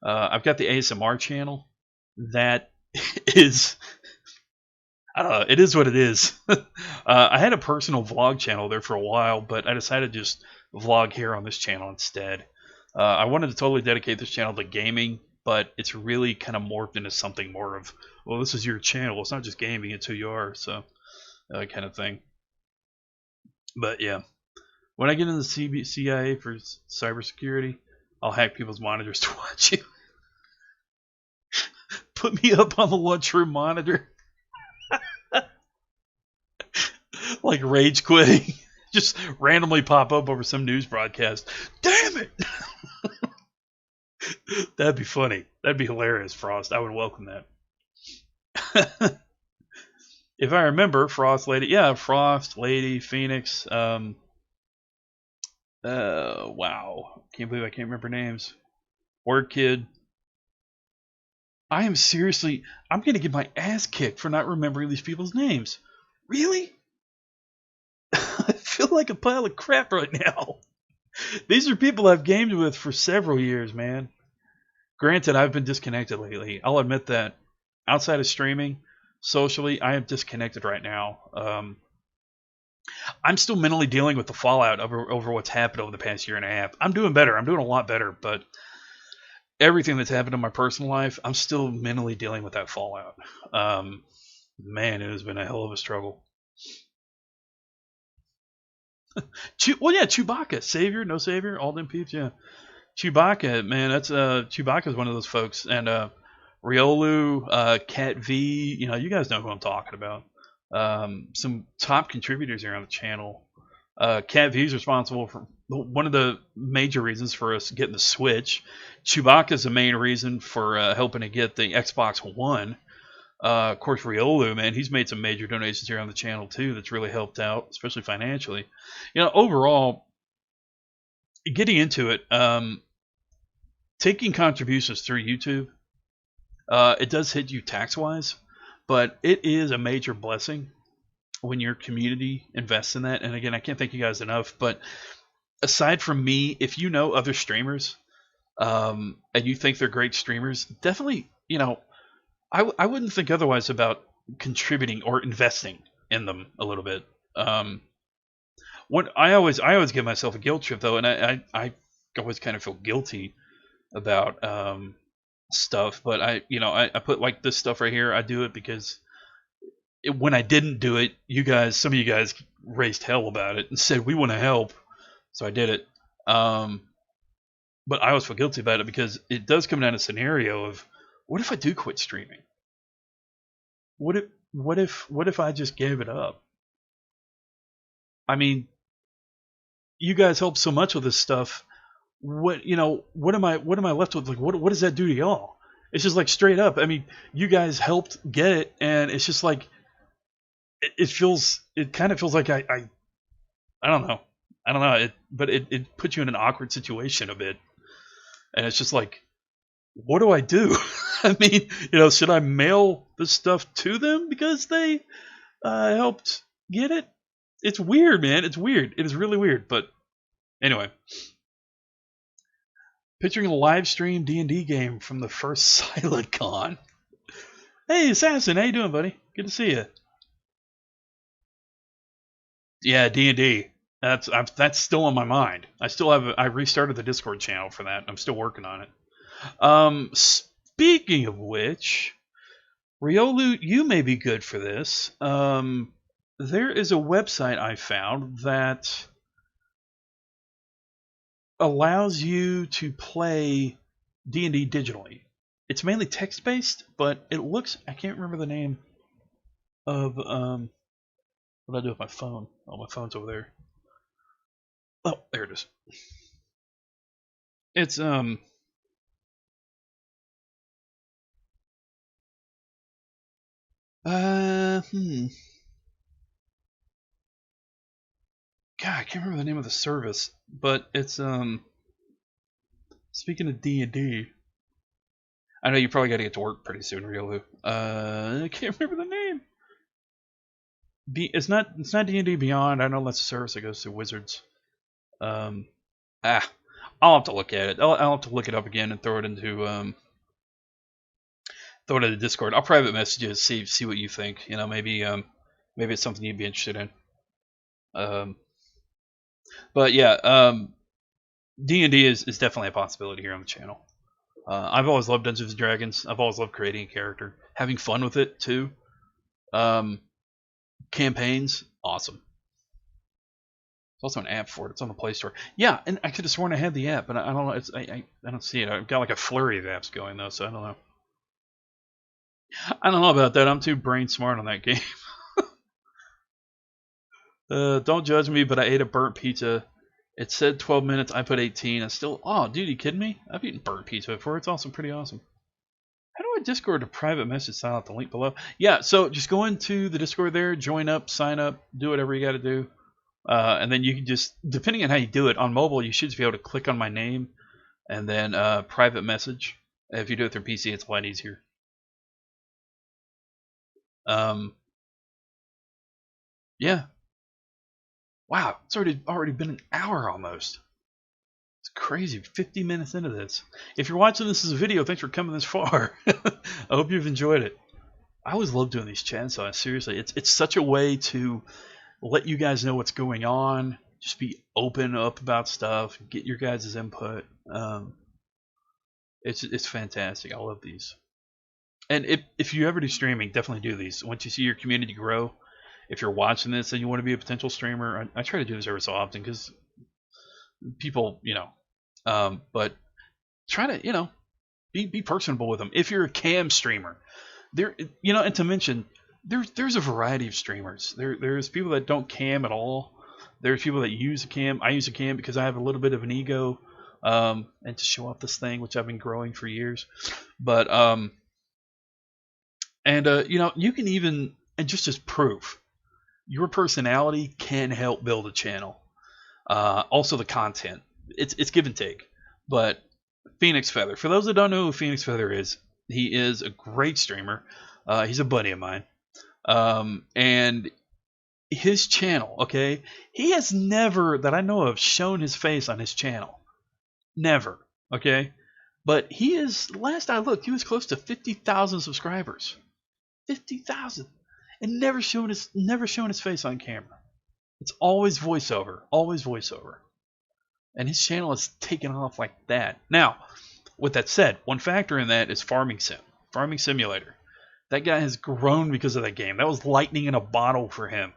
I've got the ASMR channel. That is, I don't know, it is what it is. I had a personal vlog channel there for a while, but I decided to just vlog here on this channel instead. I wanted to totally dedicate this channel to gaming, but it's really kind of morphed into something more of, well, this is your channel. It's not just gaming, it's who you are, so kind of thing. But yeah, when I get into the CIA for cybersecurity, I'll hack people's monitors to watch you. Put me up on the lunchroom monitor. Like rage quitting. Just randomly pop up over some news broadcast. Damn it! That'd be funny. That'd be hilarious, Frost. I would welcome that. If I remember, Frost Lady. Yeah, Frost, Lady, Phoenix. Wow. Can't believe I can't remember names. Word Kid. I am seriously. I'm going to get my ass kicked for not remembering these people's names. Really? I feel like a pile of crap right now. These are people I've gamed with for several years, man. Granted, I've been disconnected lately. I'll admit that. Outside of streaming, socially, I am disconnected right now. I'm still mentally dealing with the fallout over what's happened over the past year and a half. I'm doing better. I'm doing a lot better, but everything that's happened in my personal life, I'm still mentally dealing with that fallout. Man, it has been a hell of a struggle. Well, yeah, Chewbacca, savior, no savior, all them peeps, yeah. Chewbacca, man, that's Chewbacca's one of those folks, and Riolu, Cat V, you know, you guys know who I'm talking about. Some top contributors here on the channel. Cat V is responsible for one of the major reasons for us getting the Switch. Chewbacca is the main reason for helping to get the Xbox One. Of course, Riolu, man, he's made some major donations here on the channel too. That's really helped out, especially financially. You know, overall, getting into it, taking contributions through YouTube, it does hit you tax wise, but it is a major blessing when your community invests in that. And again, I can't thank you guys enough. But aside from me, if you know other streamers and you think they're great streamers, definitely, you know, I wouldn't think otherwise about contributing or investing in them a little bit. What I always give myself a guilt trip though, and I always kind of feel guilty about stuff, but I put like this stuff right here. I do it because when I didn't do it, some of you guys raised hell about it and said we want to help, so I did it. But I always feel guilty about it because it does come down to a scenario of, what if I do quit streaming? What if I just gave it up? I mean, you guys help so much with this stuff. What am I left with? Like, what does that do to y'all? It's just like straight up. I mean, you guys helped get it, and it's just like it kind of feels like I don't know. But it puts you in an awkward situation a bit, and it's just like, what do I do? I mean, should I mail this stuff to them because they helped get it? It's weird, man. It's weird. It is really weird. But anyway, picturing a live stream D&D game from the first Silent Con. Hey, Assassin, how you doing, buddy? Good to see you. Yeah, D&D. That's still on my mind. I restarted the Discord channel for that. I'm still working on it. Speaking of which, Riolu, you may be good for this. There is a website I found that allows you to play D&D digitally. It's mainly text-based, but it looks... I can't remember the name of... what do I do with my phone? Oh, my phone's over there. Oh, there it is. It's... God, I can't remember the name of the service, but it's speaking of D&D, I know you probably got to get to work pretty soon, Riolu. I can't remember the name. It's not D&D Beyond. I know that's a service that goes through Wizards. I'll have to look at it. I'll have to look it up again and throw it into Discord. I'll private message you, see what you think. Maybe it's something you'd be interested in. But yeah, D&D is definitely a possibility here on the channel. I've always loved Dungeons and Dragons. I've always loved creating a character, having fun with it too. Campaigns, awesome. There's also an app for it. It's on the Play Store. Yeah, and I could have sworn I had the app, but I don't know. I don't see it. I've got like a flurry of apps going though, so I don't know. I don't know about that. I'm too brain smart on that game. Don't judge me, but I ate a burnt pizza. It said 12 minutes. I put 18. I still... Oh, dude, you kidding me? I've eaten burnt pizza before. It's awesome. Pretty awesome. How do I Discord a private message? Sign out the link below. Yeah, so just go into the Discord there, join up, sign up, do whatever you got to do. And then you can just... Depending on how you do it, on mobile, you should just be able to click on my name and then private message. If you do it through PC, it's a lot easier. Yeah. Wow, it's already been an hour almost. It's crazy. 50 minutes into this. If you're watching this as a video, thanks for coming this far. I hope you've enjoyed it. I always love doing these chats. Seriously, it's such a way to let you guys know what's going on. Just be open up about stuff. Get your guys' input. It's fantastic. I love these. And if you ever do streaming, definitely do these. Once you see your community grow, if you're watching this and you want to be a potential streamer, I try to do this every so often because people, but try to, be personable with them. If you're a cam streamer, there, and to mention, there's a variety of streamers. There's people that don't cam at all. There's people that use a cam. I use a cam because I have a little bit of an ego, and to show off this thing, which I've been growing for years. But you can even, and just as proof, your personality can help build a channel. Also the content. It's give and take. But Phoenix Feather. For those that don't know who Phoenix Feather is, he is a great streamer. He's a buddy of mine. And his channel, okay, he has never, that I know of, shown his face on his channel. Never. Okay? But he is, last I looked, he was close to 50,000 subscribers. 50,000. And never shown his face on camera. It's always voiceover. Always voiceover. And his channel has taken off like that. Now, with that said, one factor in that is Farming Simulator. That guy has grown because of that game. That was lightning in a bottle for him.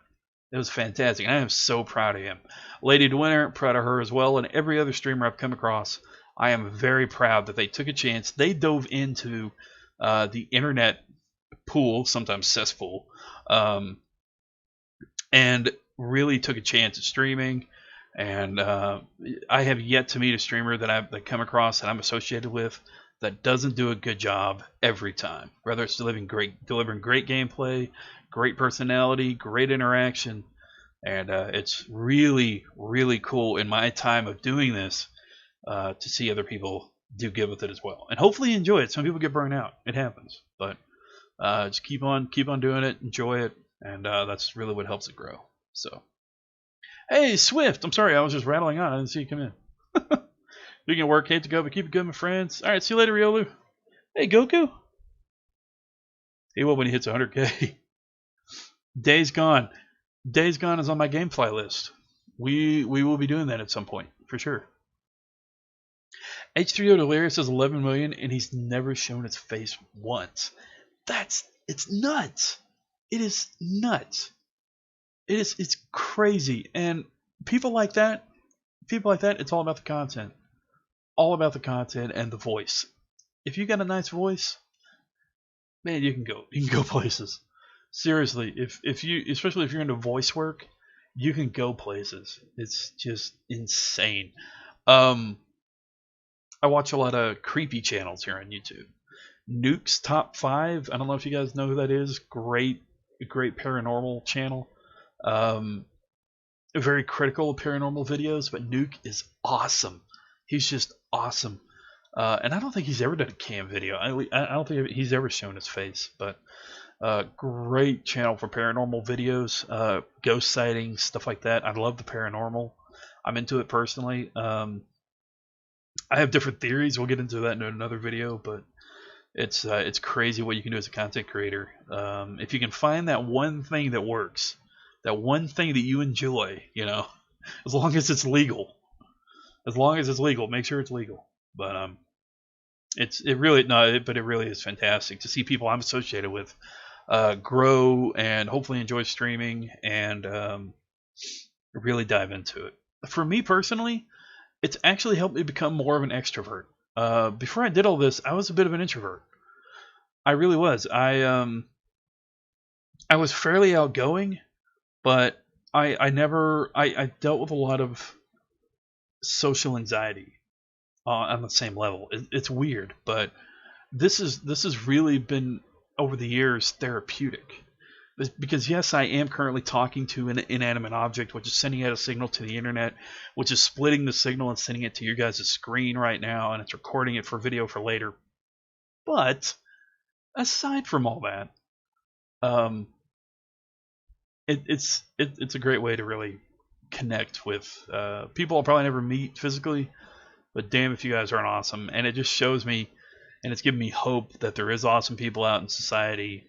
It was fantastic. And I am so proud of him. Lady Winner, proud of her as well. And every other streamer I've come across, I am very proud that they took a chance. They dove into the internet pool, sometimes cesspool, and really took a chance at streaming. And I have yet to meet a streamer that I've come across that I'm associated with that doesn't do a good job every time. Whether it's delivering great gameplay, great personality, great interaction, and it's really, really cool in my time of doing this to see other people do good with it as well, and hopefully enjoy it. Some people get burned out; it happens, but just keep on doing it, enjoy it, and that's really what helps it grow. So, hey, Swift, I'm sorry, I was just rattling on. I didn't see you come in. You can work, hate to go, but keep it good, my friends. All right, see you later, Riolu. Hey, Goku. He will when he hits 100K. Days Gone. Days Gone is on my GameFly list. We will be doing that at some point, for sure. H3O Delirious has 11 million, and he's never shown his face once. It's nuts. It is nuts. It's crazy. And people like that, it's all about the content. All about the content and the voice. If you got a nice voice, man, you can go places. Seriously, especially if you're into voice work, you can go places. It's just insane. I watch a lot of creepy channels here on YouTube. Nuke's Top 5. I don't know if you guys know who that is. Great paranormal channel. Very critical of paranormal videos, but Nuke is awesome. He's just awesome. And I don't think he's ever done a cam video. I don't think he's ever shown his face, but great channel for paranormal videos, ghost sightings, stuff like that. I love the paranormal. I'm into it personally. I have different theories. We'll get into that in another video, but it's crazy what you can do as a content creator. If you can find that one thing that works, that one thing that you enjoy, as long as it's legal. As long as it's legal, make sure it's legal. But it really is fantastic to see people I'm associated with grow and hopefully enjoy streaming and really dive into it. For me personally, it's actually helped me become more of an extrovert. Before I did all this, I was a bit of an introvert. I really was. I was fairly outgoing, but I dealt with a lot of social anxiety on the same level. It's weird, but this has really been over the years therapeutic, because yes, I am currently talking to an inanimate object, which is sending out a signal to the internet, which is splitting the signal and sending it to your guys' screen right now, and it's recording it for video for later. But aside from all that, it's a great way to really connect with people I'll probably never meet physically, but damn if you guys aren't awesome. And it just shows me, and it's given me hope that there is awesome people out in society,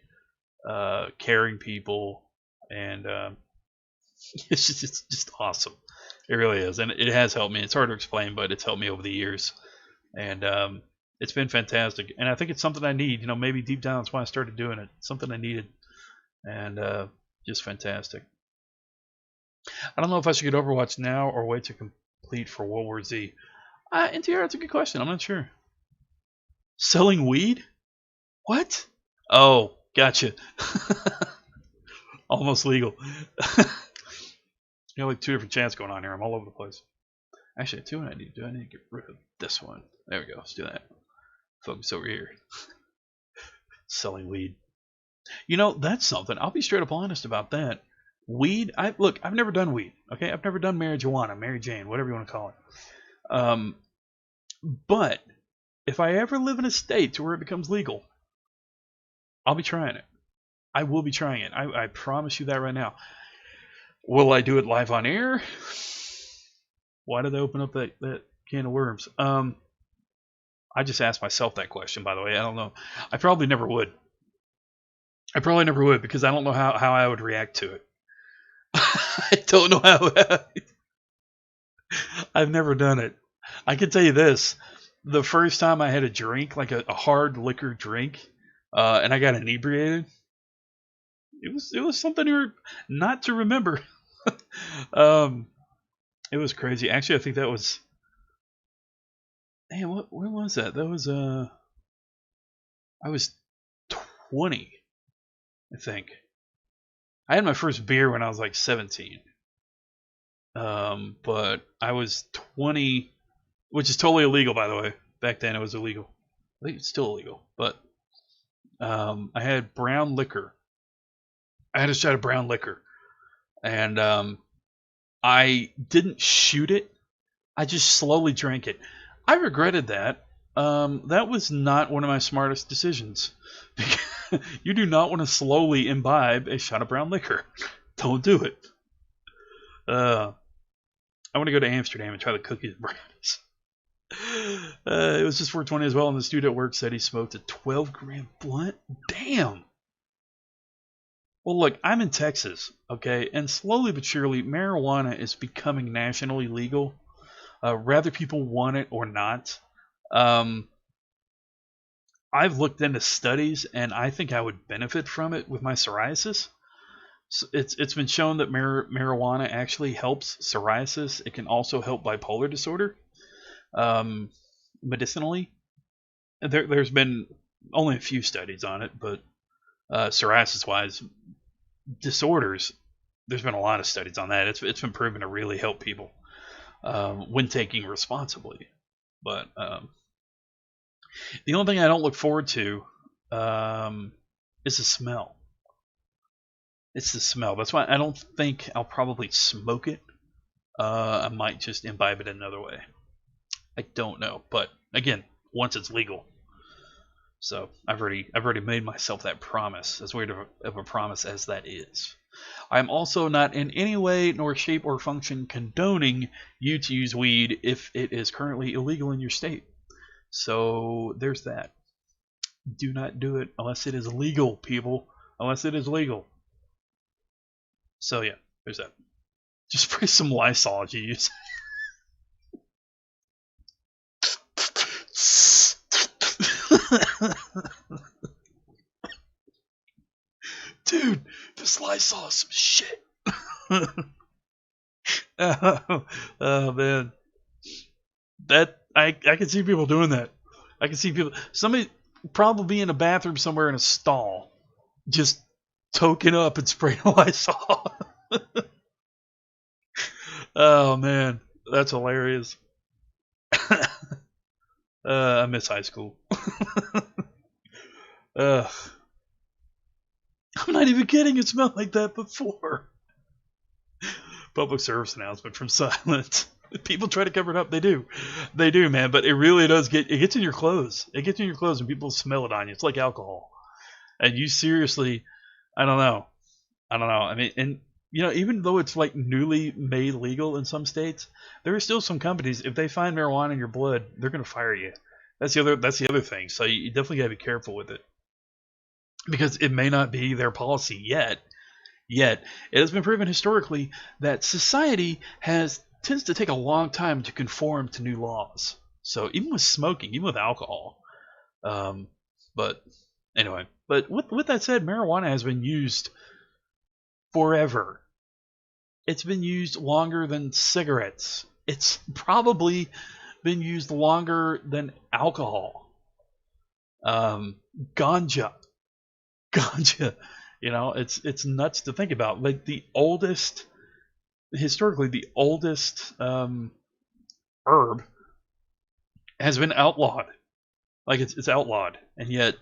caring people, and it's just awesome. It really is, and it has helped me. It's hard to explain, but it's helped me over the years, and it's been fantastic. And I think it's something I need. Maybe deep down that's why I started doing it. It's something I needed, and just fantastic. I don't know if I should get Overwatch now or wait to complete for World War Z. NTR, that's a good question. I'm not sure. Selling weed? What? Oh, gotcha. Almost legal. Like two different chats going on here. I'm all over the place. Actually, do I need to get rid of this one? There we go. Let's do that. Focus over here. Selling weed. That's something. I'll be straight up honest about that. Weed, I've never done weed. Okay, I've never done marijuana, Mary Jane, whatever you want to call it. But if I ever live in a state to where it becomes legal, I'll be trying it. I will be trying it. I promise you that right now. Will I do it live on air? Why did I open up that can of worms? I just asked myself that question, by the way. I don't know. I probably never would. Because I don't know how I would react to it. I don't know how. I've never done it. I can tell you this. The first time I had a drink, like a hard liquor drink, and I got inebriated. It was something not to remember. um, it was crazy. Actually, I think that was. Man, when was that? That was I was 20, I think. I had my first beer when I was like 17. But I was 20, which is totally illegal, by the way. Back then, it was illegal. I think it's still illegal, but I had brown liquor. I had a shot of brown liquor, and I didn't shoot it. I just slowly drank it. I regretted that. That was not one of my smartest decisions. You do not want to slowly imbibe a shot of brown liquor. Don't do it. I want to go to Amsterdam and try the cookies and brownies. It was just 420 as well, and this dude at work said he smoked a 12-gram blunt. Damn. Well, look, I'm in Texas, okay, and slowly but surely, marijuana is becoming nationally legal, whether people want it or not. I've looked into studies, and I think I would benefit from it with my psoriasis. So it's been shown that marijuana actually helps psoriasis. It can also help bipolar disorder, medicinally. There's been only a few studies on it, but psoriasis-wise, disorders, there's been a lot of studies on that. It's been proven to really help people when taking responsibly. But the only thing I don't look forward to is the smell. It's the smell. That's why I don't think I'll probably smoke it. I might just imbibe it another way. I don't know, but again, once it's legal. So I've already made myself that promise, as weird of a promise as that is. I'm also not in any way, nor shape or function, condoning you to use weed if it is currently illegal in your state. So there's that. Do not do it unless it is legal, people. Unless it is legal. So yeah, there's that. Just spray some Lysol as you use. Dude, this Lysol is some shit. Oh man, that I can see people doing that. I can see people. Somebody probably in a bathroom somewhere in a stall, just toking up and spraying Lysol. Oh man, that's hilarious. I miss high school. I'm not even kidding. It smelled like that before. Public service announcement from Silence. People try to cover it up. They do, man. But it really does it gets in your clothes. It gets in your clothes, and people smell it on you. It's like alcohol. And you seriously, I don't know. I mean, and even though it's like newly made legal in some states, there are still some companies. If they find marijuana in your blood, they're going to fire you. That's the other thing. So you definitely got to be careful with it, because it may not be their policy yet. It has been proven historically that society tends to take a long time to conform to new laws. So even with smoking, even with alcohol, but anyway. But with that said, marijuana has been used forever. It's been used longer than cigarettes. It's probably been used longer than alcohol. Ganja. It's nuts to think about. Like historically the oldest herb has been outlawed. Like it's outlawed, and yet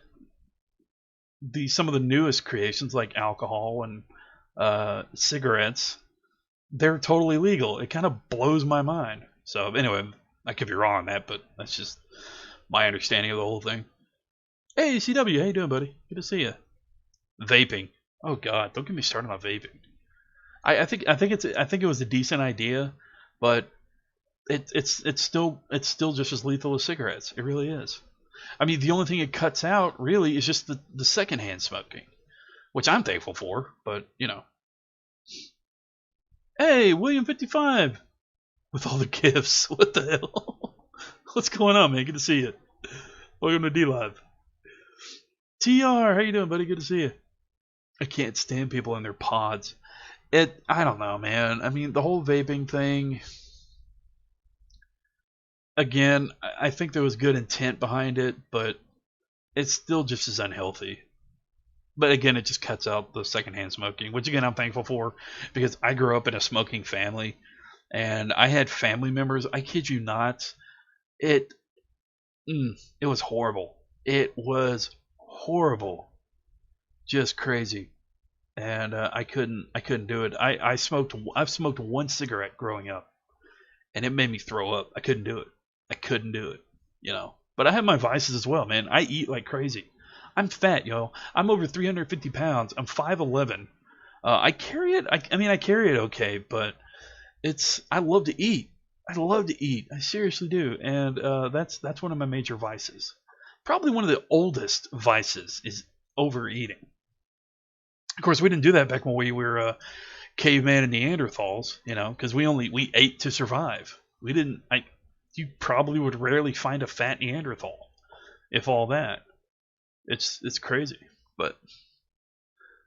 some of the newest creations like alcohol and cigarettes, they're totally legal. It kind of blows my mind. So anyway, I could be wrong on that, but that's just my understanding of the whole thing. Hey CW, how you doing, buddy? Good to see you. Vaping. Oh God, don't get me started on vaping. I think it was a decent idea, but it's still just as lethal as cigarettes. It really is. I mean, the only thing it cuts out really is just the secondhand smoking, which I'm thankful for. But hey, William55 with all the gifts. What the hell? What's going on, man? Good to see you. Welcome to D Live. TR, how you doing, buddy? Good to see you. I can't stand people in their pods. I don't know, man. I mean, the whole vaping thing. Again, I think there was good intent behind it, but it's still just as unhealthy. But again, it just cuts out the secondhand smoking, which again I'm thankful for because I grew up in a smoking family, and I had family members. I kid you not, it it was horrible. It was horrible, just crazy, and I couldn't do it. I've smoked one cigarette growing up, and it made me throw up. I couldn't do it. I couldn't do it, you know. But I have my vices as well, man. I eat like crazy. I'm fat, yo. I'm over 350 pounds. I'm 5'11". I carry it. I mean, I carry it okay, but I love to eat. I love to eat. I seriously do, and that's one of my major vices. Probably one of the oldest vices is overeating. Of course, we didn't do that back when we were caveman and Neanderthals, you know, because we ate to survive. We didn't. You probably would rarely find a fat Neanderthal, if all that. It's crazy, but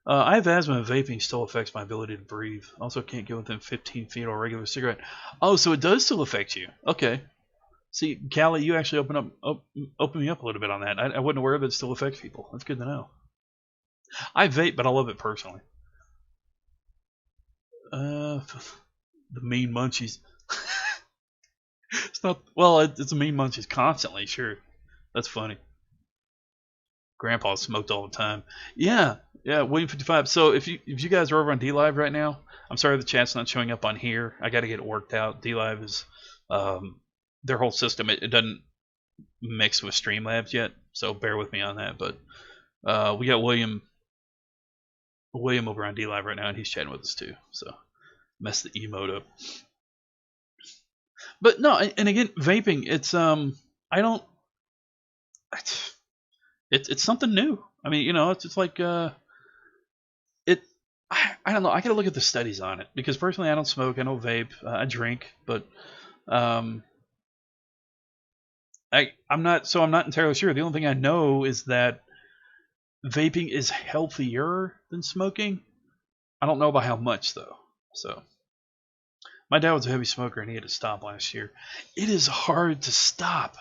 I have asthma and vaping still affects my ability to breathe. Also, can't get within 15 feet of a regular cigarette. Oh, so it does still affect you? Okay. See, Callie, you actually open me up a little bit on that. I wasn't aware that it still affects people. That's good to know. I vape, but I love it personally. The mean munchies. It's not. Well, it's a mean munchies constantly. Sure, that's funny. Grandpa smoked all the time. Yeah, yeah. William 55. So if you guys are over on D Live right now, I'm sorry the chat's not showing up on here. I got to get it worked out. D Live is their whole system. It doesn't mix with Streamlabs yet, so bear with me on that. But we got William over on D Live right now, and he's chatting with us too. So mess the emote up. But no, and again, vaping. I don't. It's something new. I mean, you know, it's like it. I don't know. I gotta look at the studies on it because personally, I don't smoke. I don't vape. I drink, but um, I'm not. So I'm not entirely sure. The only thing I know is that vaping is healthier than smoking. I don't know about how much though. So my dad was a heavy smoker and he had to stop last year. It is hard to stop.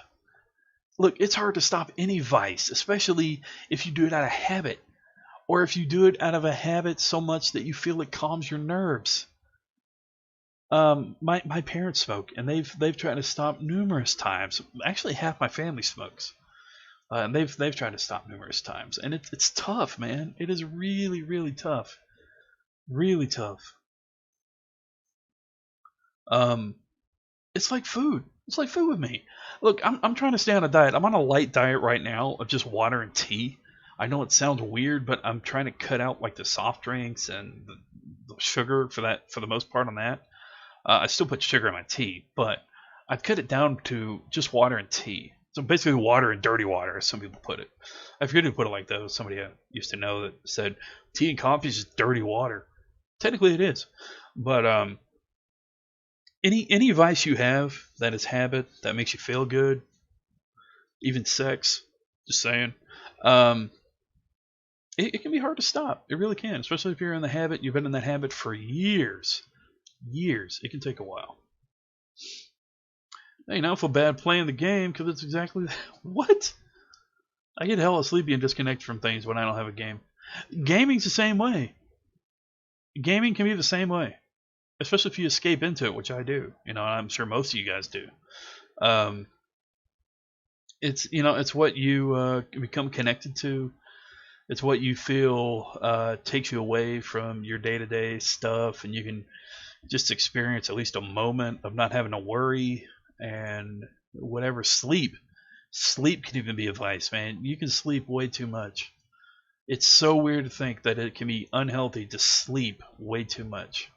Look, it's hard to stop any vice, especially if you do it out of habit, or if you do it out of a habit so much that you feel it calms your nerves. My parents smoke, and they've tried to stop numerous times. Actually, half my family smokes, and they've tried to stop numerous times, and it's tough, man. It is really really tough, really tough. Um, it's like food. It's like food with me. Look, I'm trying to stay on a diet. I'm on a light diet right now of just water and tea. I know it sounds weird, but I'm trying to cut out like the soft drinks and the sugar for the most part on that. I still put sugar in my tea, but I've cut it down to just water and tea. So basically, water and dirty water, as some people put it. I forget who put it like that. It was somebody I used to know that said tea and coffee is just dirty water. Technically, it is, but any vice you have that is habit that makes you feel good, even sex, just saying, um, it can be hard to stop. It really can, especially if you're in the habit. You've been in that habit for years. Years. It can take a while. Hey, now I feel bad playing the game because it's exactly that. What? I get hella sleepy and disconnect from things when I don't have a game. Gaming's the same way. Gaming can be the same way, especially if you escape into it, which I do. You know, I'm sure most of you guys do. Um, it's what you become connected to. It's what you feel takes you away from your day-to-day stuff, and you can just experience at least a moment of not having to worry and whatever. Sleep can even be a vice, man. You can sleep way too much. It's so weird to think that it can be unhealthy to sleep way too much,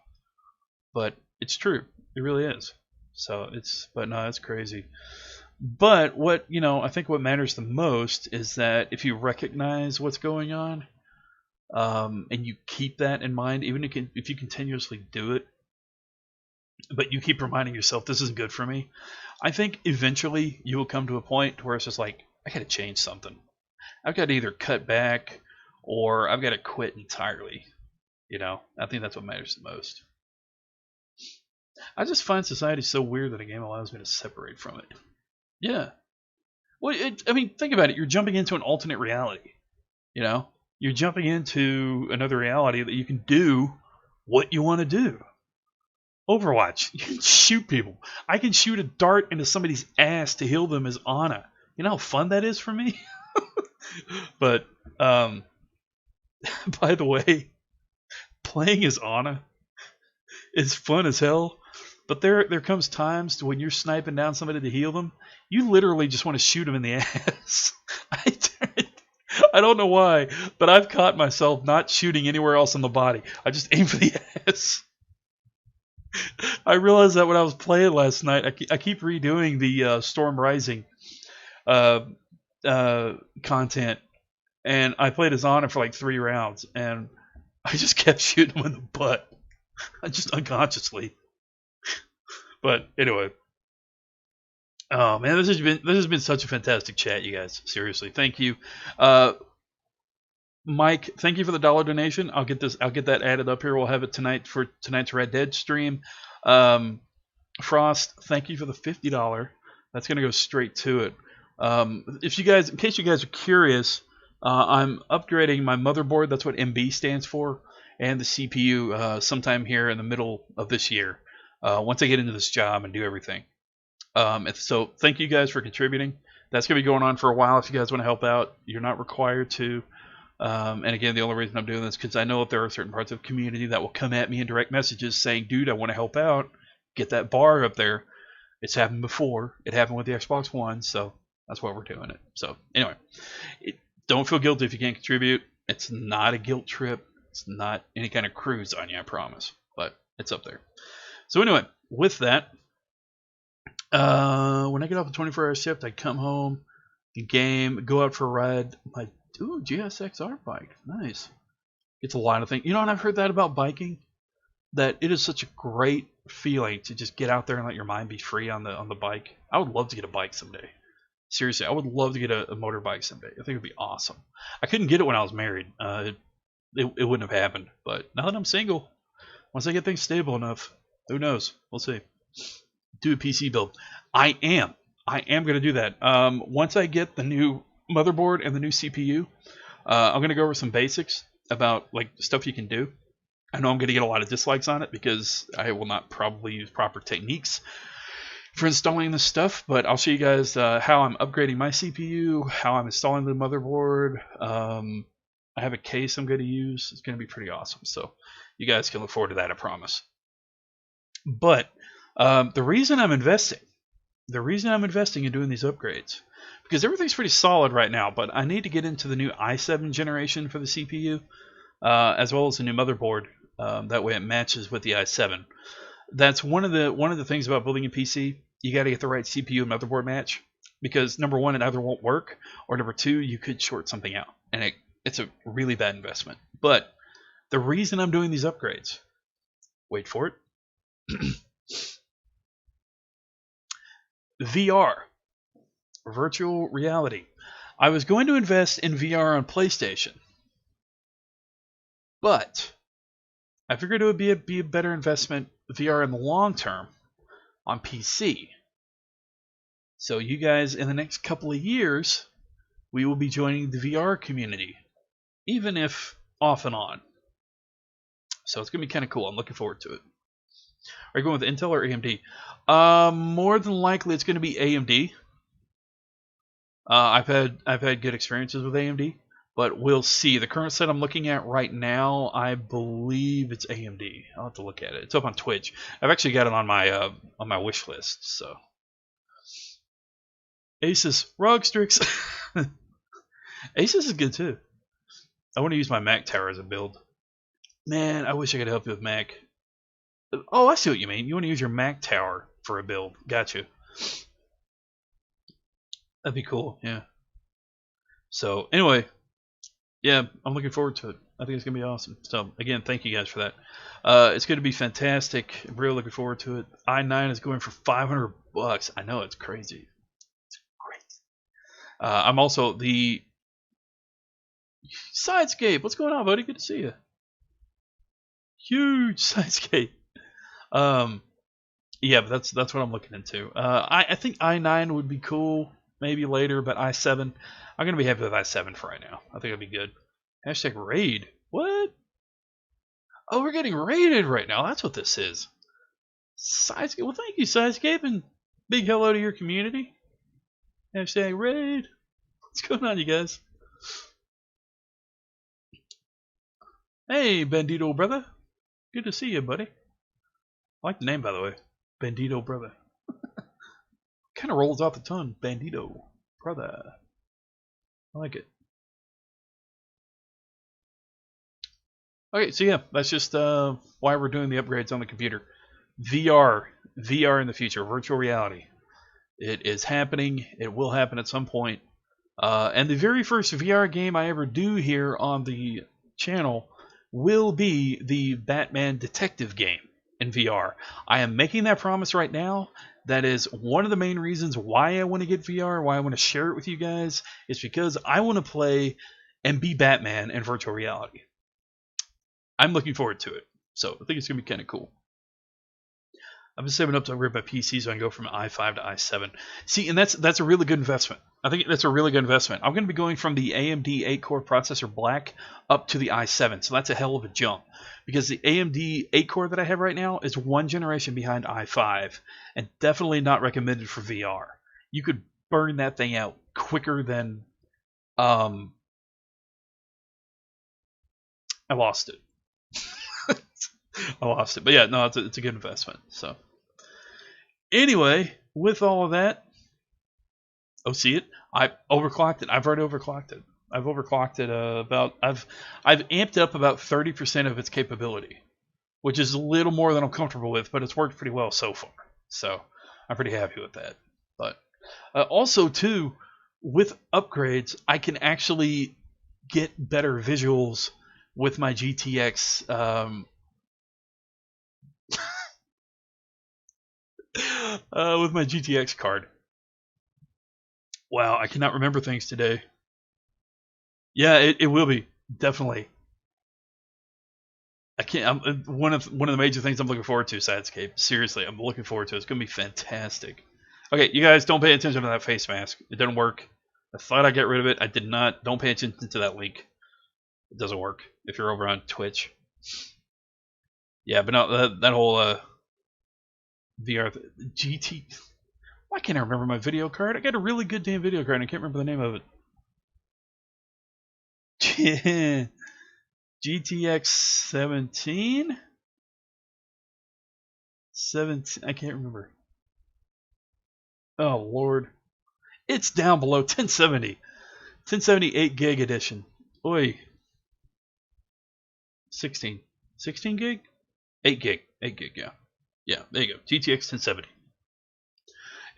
but it's true. It really is. But no, it's crazy. But I think what matters the most is that if you recognize what's going on, and you keep that in mind, even if you continuously do it, but you keep reminding yourself this isn't good for me, I think eventually you will come to a point where it's just like, I gotta change something. I've got to either cut back or I've got to quit entirely. You know, I think that's what matters the most. I just find society so weird that a game allows me to separate from it. Yeah. Well, I mean, think about it. You're jumping into an alternate reality. You know, you're jumping into another reality that you can do what you want to do. Overwatch, you can shoot people. I can shoot a dart into somebody's ass to heal them as Ana. You know how fun that is for me? But, by the way, playing as Ana is fun as hell. But there comes times when you're sniping down somebody to heal them, you literally just want to shoot them in the ass. I don't know why, but I've caught myself not shooting anywhere else in the body. I just aim for the ass. I realized that when I was playing last night. I keep redoing the Storm Rising content, and I played as Ana for like 3 rounds, and I just kept shooting him in the butt, just unconsciously. But anyway, oh man, this has been such a fantastic chat, you guys. Seriously, thank you, Mike. Thank you for the $1 donation. I'll get that added up here. We'll have it tonight for tonight's Red Dead stream. Frost, thank you for the $50. That's gonna go straight to it. If you guys, in case you guys are curious, I'm upgrading my motherboard. That's what MB stands for, and the CPU sometime here in the middle of this year. Once I get into this job and do everything. So thank you guys for contributing. That's going to be going on for a while. If you guys want to help out, you're not required to. And again, the only reason I'm doing this is because I know that there are certain parts of the community that will come at me in direct messages saying, dude, I want to help out. Get that bar up there. It's happened before. It happened with the Xbox One, so that's why we're doing it. So anyway, don't feel guilty if you can't contribute. It's not a guilt trip. It's not any kind of cruise on you, I promise. But it's up there. So anyway, with that, when I get off a 24-hour shift, I come home, game, go out for a ride. My GSXR bike, nice. It's a lot of things. You know, and I've heard that about biking, that it is such a great feeling to just get out there and let your mind be free on the bike. I would love to get a bike someday. Seriously, I would love to get a motorbike someday. I think it would be awesome. I couldn't get it when I was married. It wouldn't have happened. But now that I'm single, once I get things stable enough, who knows? We'll see. Do a PC build. I am going to do that. Once I get the new motherboard and the new CPU, I'm going to go over some basics about like stuff you can do. I know I'm going to get a lot of dislikes on it because I will not probably use proper techniques for installing this stuff, but I'll show you guys how I'm upgrading my CPU, how I'm installing the motherboard. I have a case I'm going to use. It's going to be pretty awesome. So you guys can look forward to that, I promise. But the reason I'm investing in doing these upgrades, because everything's pretty solid right now, but I need to get into the new i7 generation for the CPU, as well as the new motherboard. That way it matches with the i7. That's one of the things about building a PC. You got to get the right CPU and motherboard match, because number one, it either won't work, or number two, you could short something out, and it's a really bad investment. But the reason I'm doing these upgrades, wait for it. VR, virtual reality. I was going to invest in VR on PlayStation, but I figured it would be a better investment, VR in the long term, on PC. So you guys, in the next couple of years, we will be joining the VR community, even if off and on. So it's going to be kind of cool. I'm looking forward to it. Are you going with Intel or AMD? More than likely, it's going to be AMD. I've had good experiences with AMD, but we'll see. The current set I'm looking at right now, I believe it's AMD. I'll have to look at it. It's up on Twitch. I've actually got it on my wish list. So, Asus ROG Strix. Asus is good too. I want to use my Mac tower as a build. Man, I wish I could help you with Mac. Oh, I see what you mean. You want to use your Mac tower for a build. Gotcha. That'd be cool, yeah. So, anyway, yeah, I'm looking forward to it. I think it's going to be awesome. So, again, thank you guys for that. It's going to be fantastic. I'm really looking forward to it. i9 is going for $500. I know, it's crazy. It's great. I'm also, the Sidescape, what's going on, buddy? Good to see you. Huge Sidescape. Yeah, but that's what I'm looking into. I think i9 would be cool, maybe later, but i7, I'm gonna be happy with i7 for right now. I think it'd be good. Hashtag raid. What? Oh, we're getting raided right now. That's what this is. Sidescape. Well, thank you, Sidescape, and big hello to your community. Hashtag raid. What's going on, you guys? Hey, Bandito brother. Good to see you, buddy. I like the name, by the way. Bandito brother. Kind of rolls off the tongue. Bandito brother. I like it. Okay, so yeah, that's just why we're doing the upgrades on the computer. VR in the future, virtual reality. It is happening. It will happen at some point. And the very first VR game I ever do here on the channel will be the Batman Detective game in VR. I am making that promise right now. That is one of the main reasons why I want to get VR, why I want to share it with you guys, is because I want to play and be Batman in virtual reality. I'm looking forward to it. So I think it's going to be kind of cool. I've been saving up to upgrade my PC so I can go from i5 to i7. See, and that's a really good investment. I think that's a really good investment. I'm going to be going from the AMD 8-core processor Black up to the i7, so that's a hell of a jump. Because the AMD 8-core that I have right now is one generation behind i5, and definitely not recommended for VR. You could burn that thing out quicker than... I lost it. I lost it. But yeah, no, it's a good investment. So anyway, with all of that, oh, see it? I overclocked it. I've already overclocked it. I've overclocked it about. I've amped up about 30% of its capability, which is a little more than I'm comfortable with, but it's worked pretty well so far. So I'm pretty happy with that. But also too, with upgrades, I can actually get better visuals with my GTX. With my GTX card. Wow, I cannot remember things today. Yeah, it will be definitely. I can't. One of the major things I'm looking forward to. Sidescape. Seriously, I'm looking forward to it. It's gonna be fantastic. Okay, you guys don't pay attention to that face mask. It didn't work. I thought I'd get rid of it. I did not. Don't pay attention to that link. It doesn't work if you're over on Twitch. Yeah, but no, that whole VR GT. Why can't I remember my video card? I got a really good damn video card and I can't remember the name of it. GTX 17? 17? I can't remember. Oh, Lord. It's down below 1070. 1070 8 gig edition. Oi. 16. 16 gig? 8 gig. 8 gig, yeah. Yeah, there you go. GTX 1070.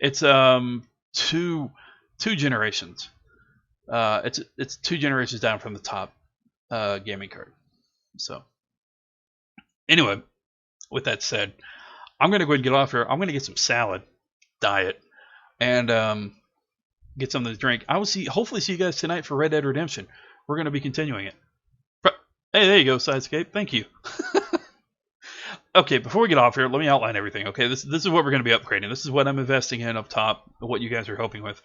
It's two generations. It's 2 generations down from the top gaming card. So anyway, with that said, I'm gonna go ahead and get off here. I'm gonna get some salad, diet, and get something to drink. I will hopefully see you guys tonight for Red Dead Redemption. We're gonna be continuing it. Hey, there you go, Sidescape. Thank you. Okay, before we get off here, let me outline everything. Okay, this is what we're going to be upgrading. This is what I'm investing in up top, what you guys are helping with.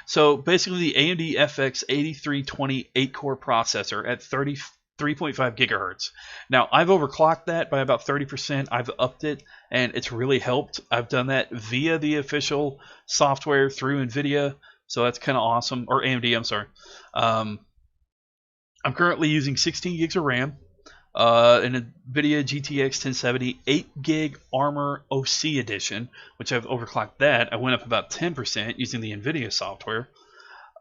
So basically the AMD FX 8320 8-core processor at 33.5 gigahertz. Now, I've overclocked that by about 30%. I've upped it, and it's really helped. I've done that via the official software through NVIDIA, so that's kind of awesome. Or AMD, I'm sorry. I'm currently using 16 gigs of RAM. An NVIDIA GTX 1070 8 gig Armor OC edition, which I've overclocked that. I went up about 10% using the NVIDIA software.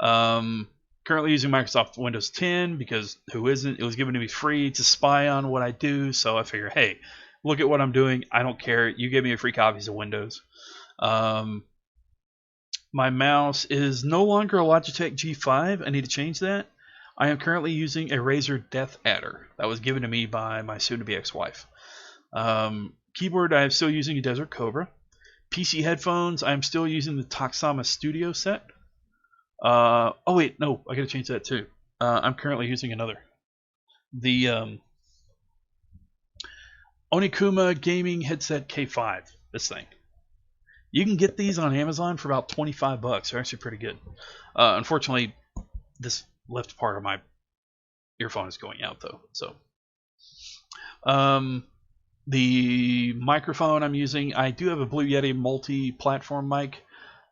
Currently using Microsoft Windows 10 because who isn't? It was given to me free to spy on what I do, so I figure, hey, look at what I'm doing. I don't care. You gave me a free copies of Windows. My mouse is no longer a Logitech G5. I need to change that. I am currently using a Razer Death Adder that was given to me by my soon-to-be ex-wife. Keyboard, I am still using a Desert Cobra. PC headphones, I am still using the Toxama Studio set. Oh wait, no, I gotta change that too. I'm currently using another. The Onikuma Gaming Headset K5. This thing. You can get these on Amazon for about $25. They're actually pretty good. Unfortunately, this left part of my earphone is going out though. So, the microphone I'm using, I do have a Blue Yeti multi-platform mic,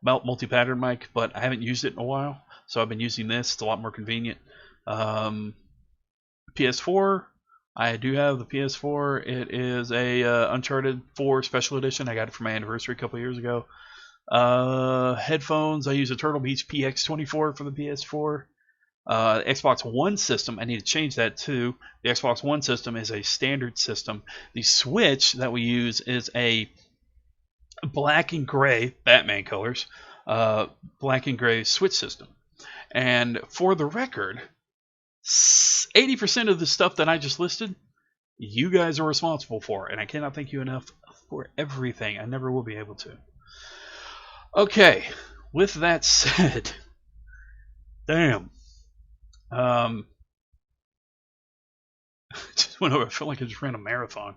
multi-pattern mic, but I haven't used it in a while, so I've been using this. It's a lot more convenient. PS4, I do have the PS4. It is a Uncharted 4 Special Edition. I got it for my anniversary a couple years ago. Headphones, I use a Turtle Beach PX24 for the PS4. Xbox One system, I need to change that too. The Xbox One system is a standard system. The Switch that we use is a black and gray, Batman colors, black and gray Switch system. And for the record, 80% of the stuff that I just listed, you guys are responsible for, and I cannot thank you enough for everything. I never will be able to. Okay, with that said, damn. Just went over. I feel like I just ran a marathon.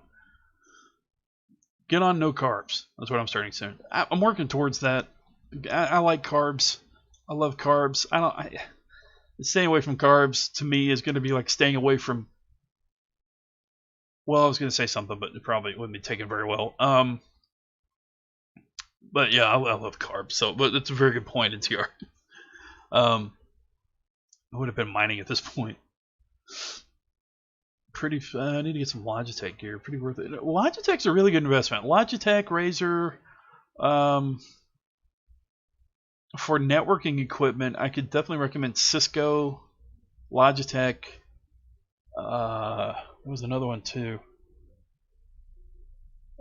Get on no carbs. That's what I'm starting soon. I'm working towards that. I like carbs. I love carbs. Staying away from carbs to me is going to be like staying away from. Well, I was going to say something, but it probably wouldn't be taken very well. But yeah, I love carbs. So, but it's a very good point, NTR. I would have been mining at this point. I need to get some Logitech gear. Pretty worth it. Logitech's a really good investment. Logitech, Razer. For networking equipment, I could definitely recommend Cisco, Logitech. There was another one too.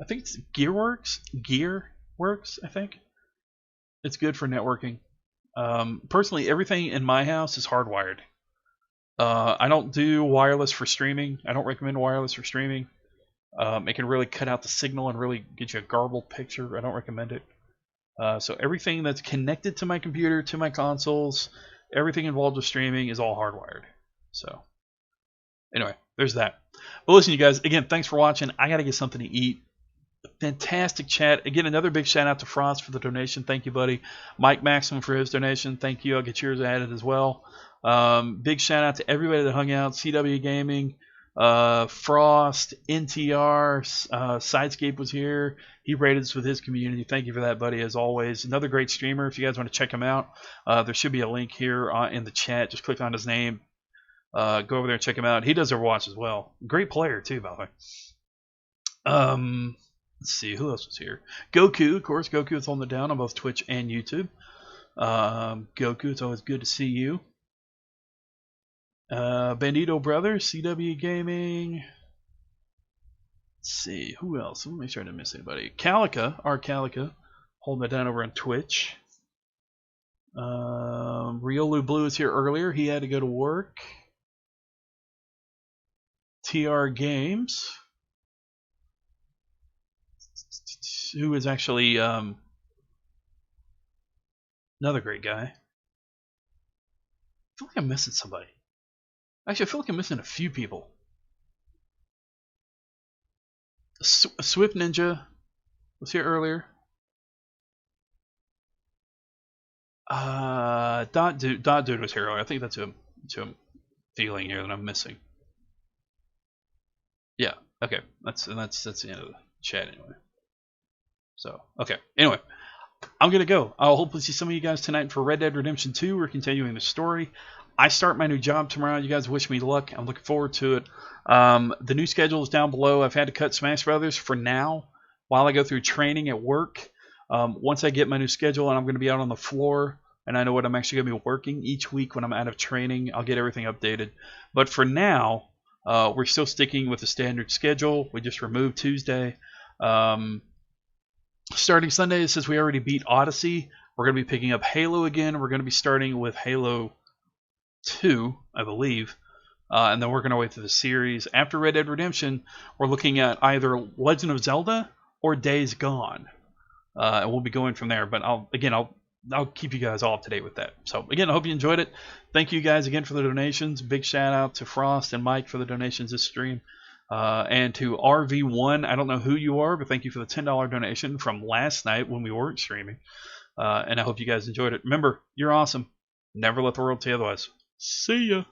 I think it's Gearworks. Gearworks, I think. It's good for networking. Personally, everything in my house is hardwired. I don't do wireless for streaming. I don't recommend wireless for streaming. It can really cut out the signal and really get you a garbled picture. I don't recommend it. So everything that's connected to my computer, to my consoles, everything involved with streaming is all hardwired. So anyway, there's that. But listen, you guys, again, thanks for watching. I got to get something to eat. Fantastic chat. Again, another big shout out to Frost for the donation. Thank you, buddy. Mike Maxim for his donation. Thank you. I'll get yours added as well. Big shout out to everybody that hung out. CW Gaming, Frost, NTR, Sidescape was here. He rated us with his community. Thank you for that, buddy, as always. Another great streamer. If you guys want to check him out, there should be a link here in the chat. Just click on his name. Go over there and check him out. He does Overwatch as well. Great player, too, by the way. Let's see, who else was here? Goku, of course. Goku is holding it down on both Twitch and YouTube. Goku, it's always good to see you. Bandito Brothers, CW Gaming. Let's see, who else? Let me make sure I didn't miss anybody. Calica, our Calica, holding it down over on Twitch. Riolu Blue was here earlier. He had to go to work. TR Games, who is actually another great guy. I feel like I'm missing somebody. Actually, I feel like I'm missing a few people. Swift Ninja was here earlier. Dot Dude was here earlier. I think that's a feeling here that I'm missing. Yeah. Okay. That's the end of the chat anyway. So okay. Anyway, I'm gonna go. I'll hopefully see some of you guys tonight for Red Dead Redemption 2. We're continuing the story. I start my new job tomorrow. You guys wish me luck. I'm looking forward to it. The new schedule is down below. I've had to cut Smash Brothers for now while I go through training at work. Once I get my new schedule and I'm going to be out on the floor and I know what I'm actually going to be working each week when I'm out of training, I'll get everything updated. But for now, we're still sticking with the standard schedule. We just removed Tuesday. Starting Sunday, since we already beat Odyssey, we're going to be picking up Halo again. We're going to be starting with Halo 2, I believe, and then working our way through the series. After Red Dead Redemption, we're looking at either Legend of Zelda or Days Gone, and we'll be going from there. But I'll I'll keep you guys all up to date with that. So again, I hope you enjoyed it. Thank you guys again for the donations. Big shout out to Frost and Mike for the donations this stream. And to RV1, I don't know who you are, but thank you for the $10 donation from last night when we weren't streaming. And I hope you guys enjoyed it. Remember, you're awesome. Never let the world tell you otherwise. See ya.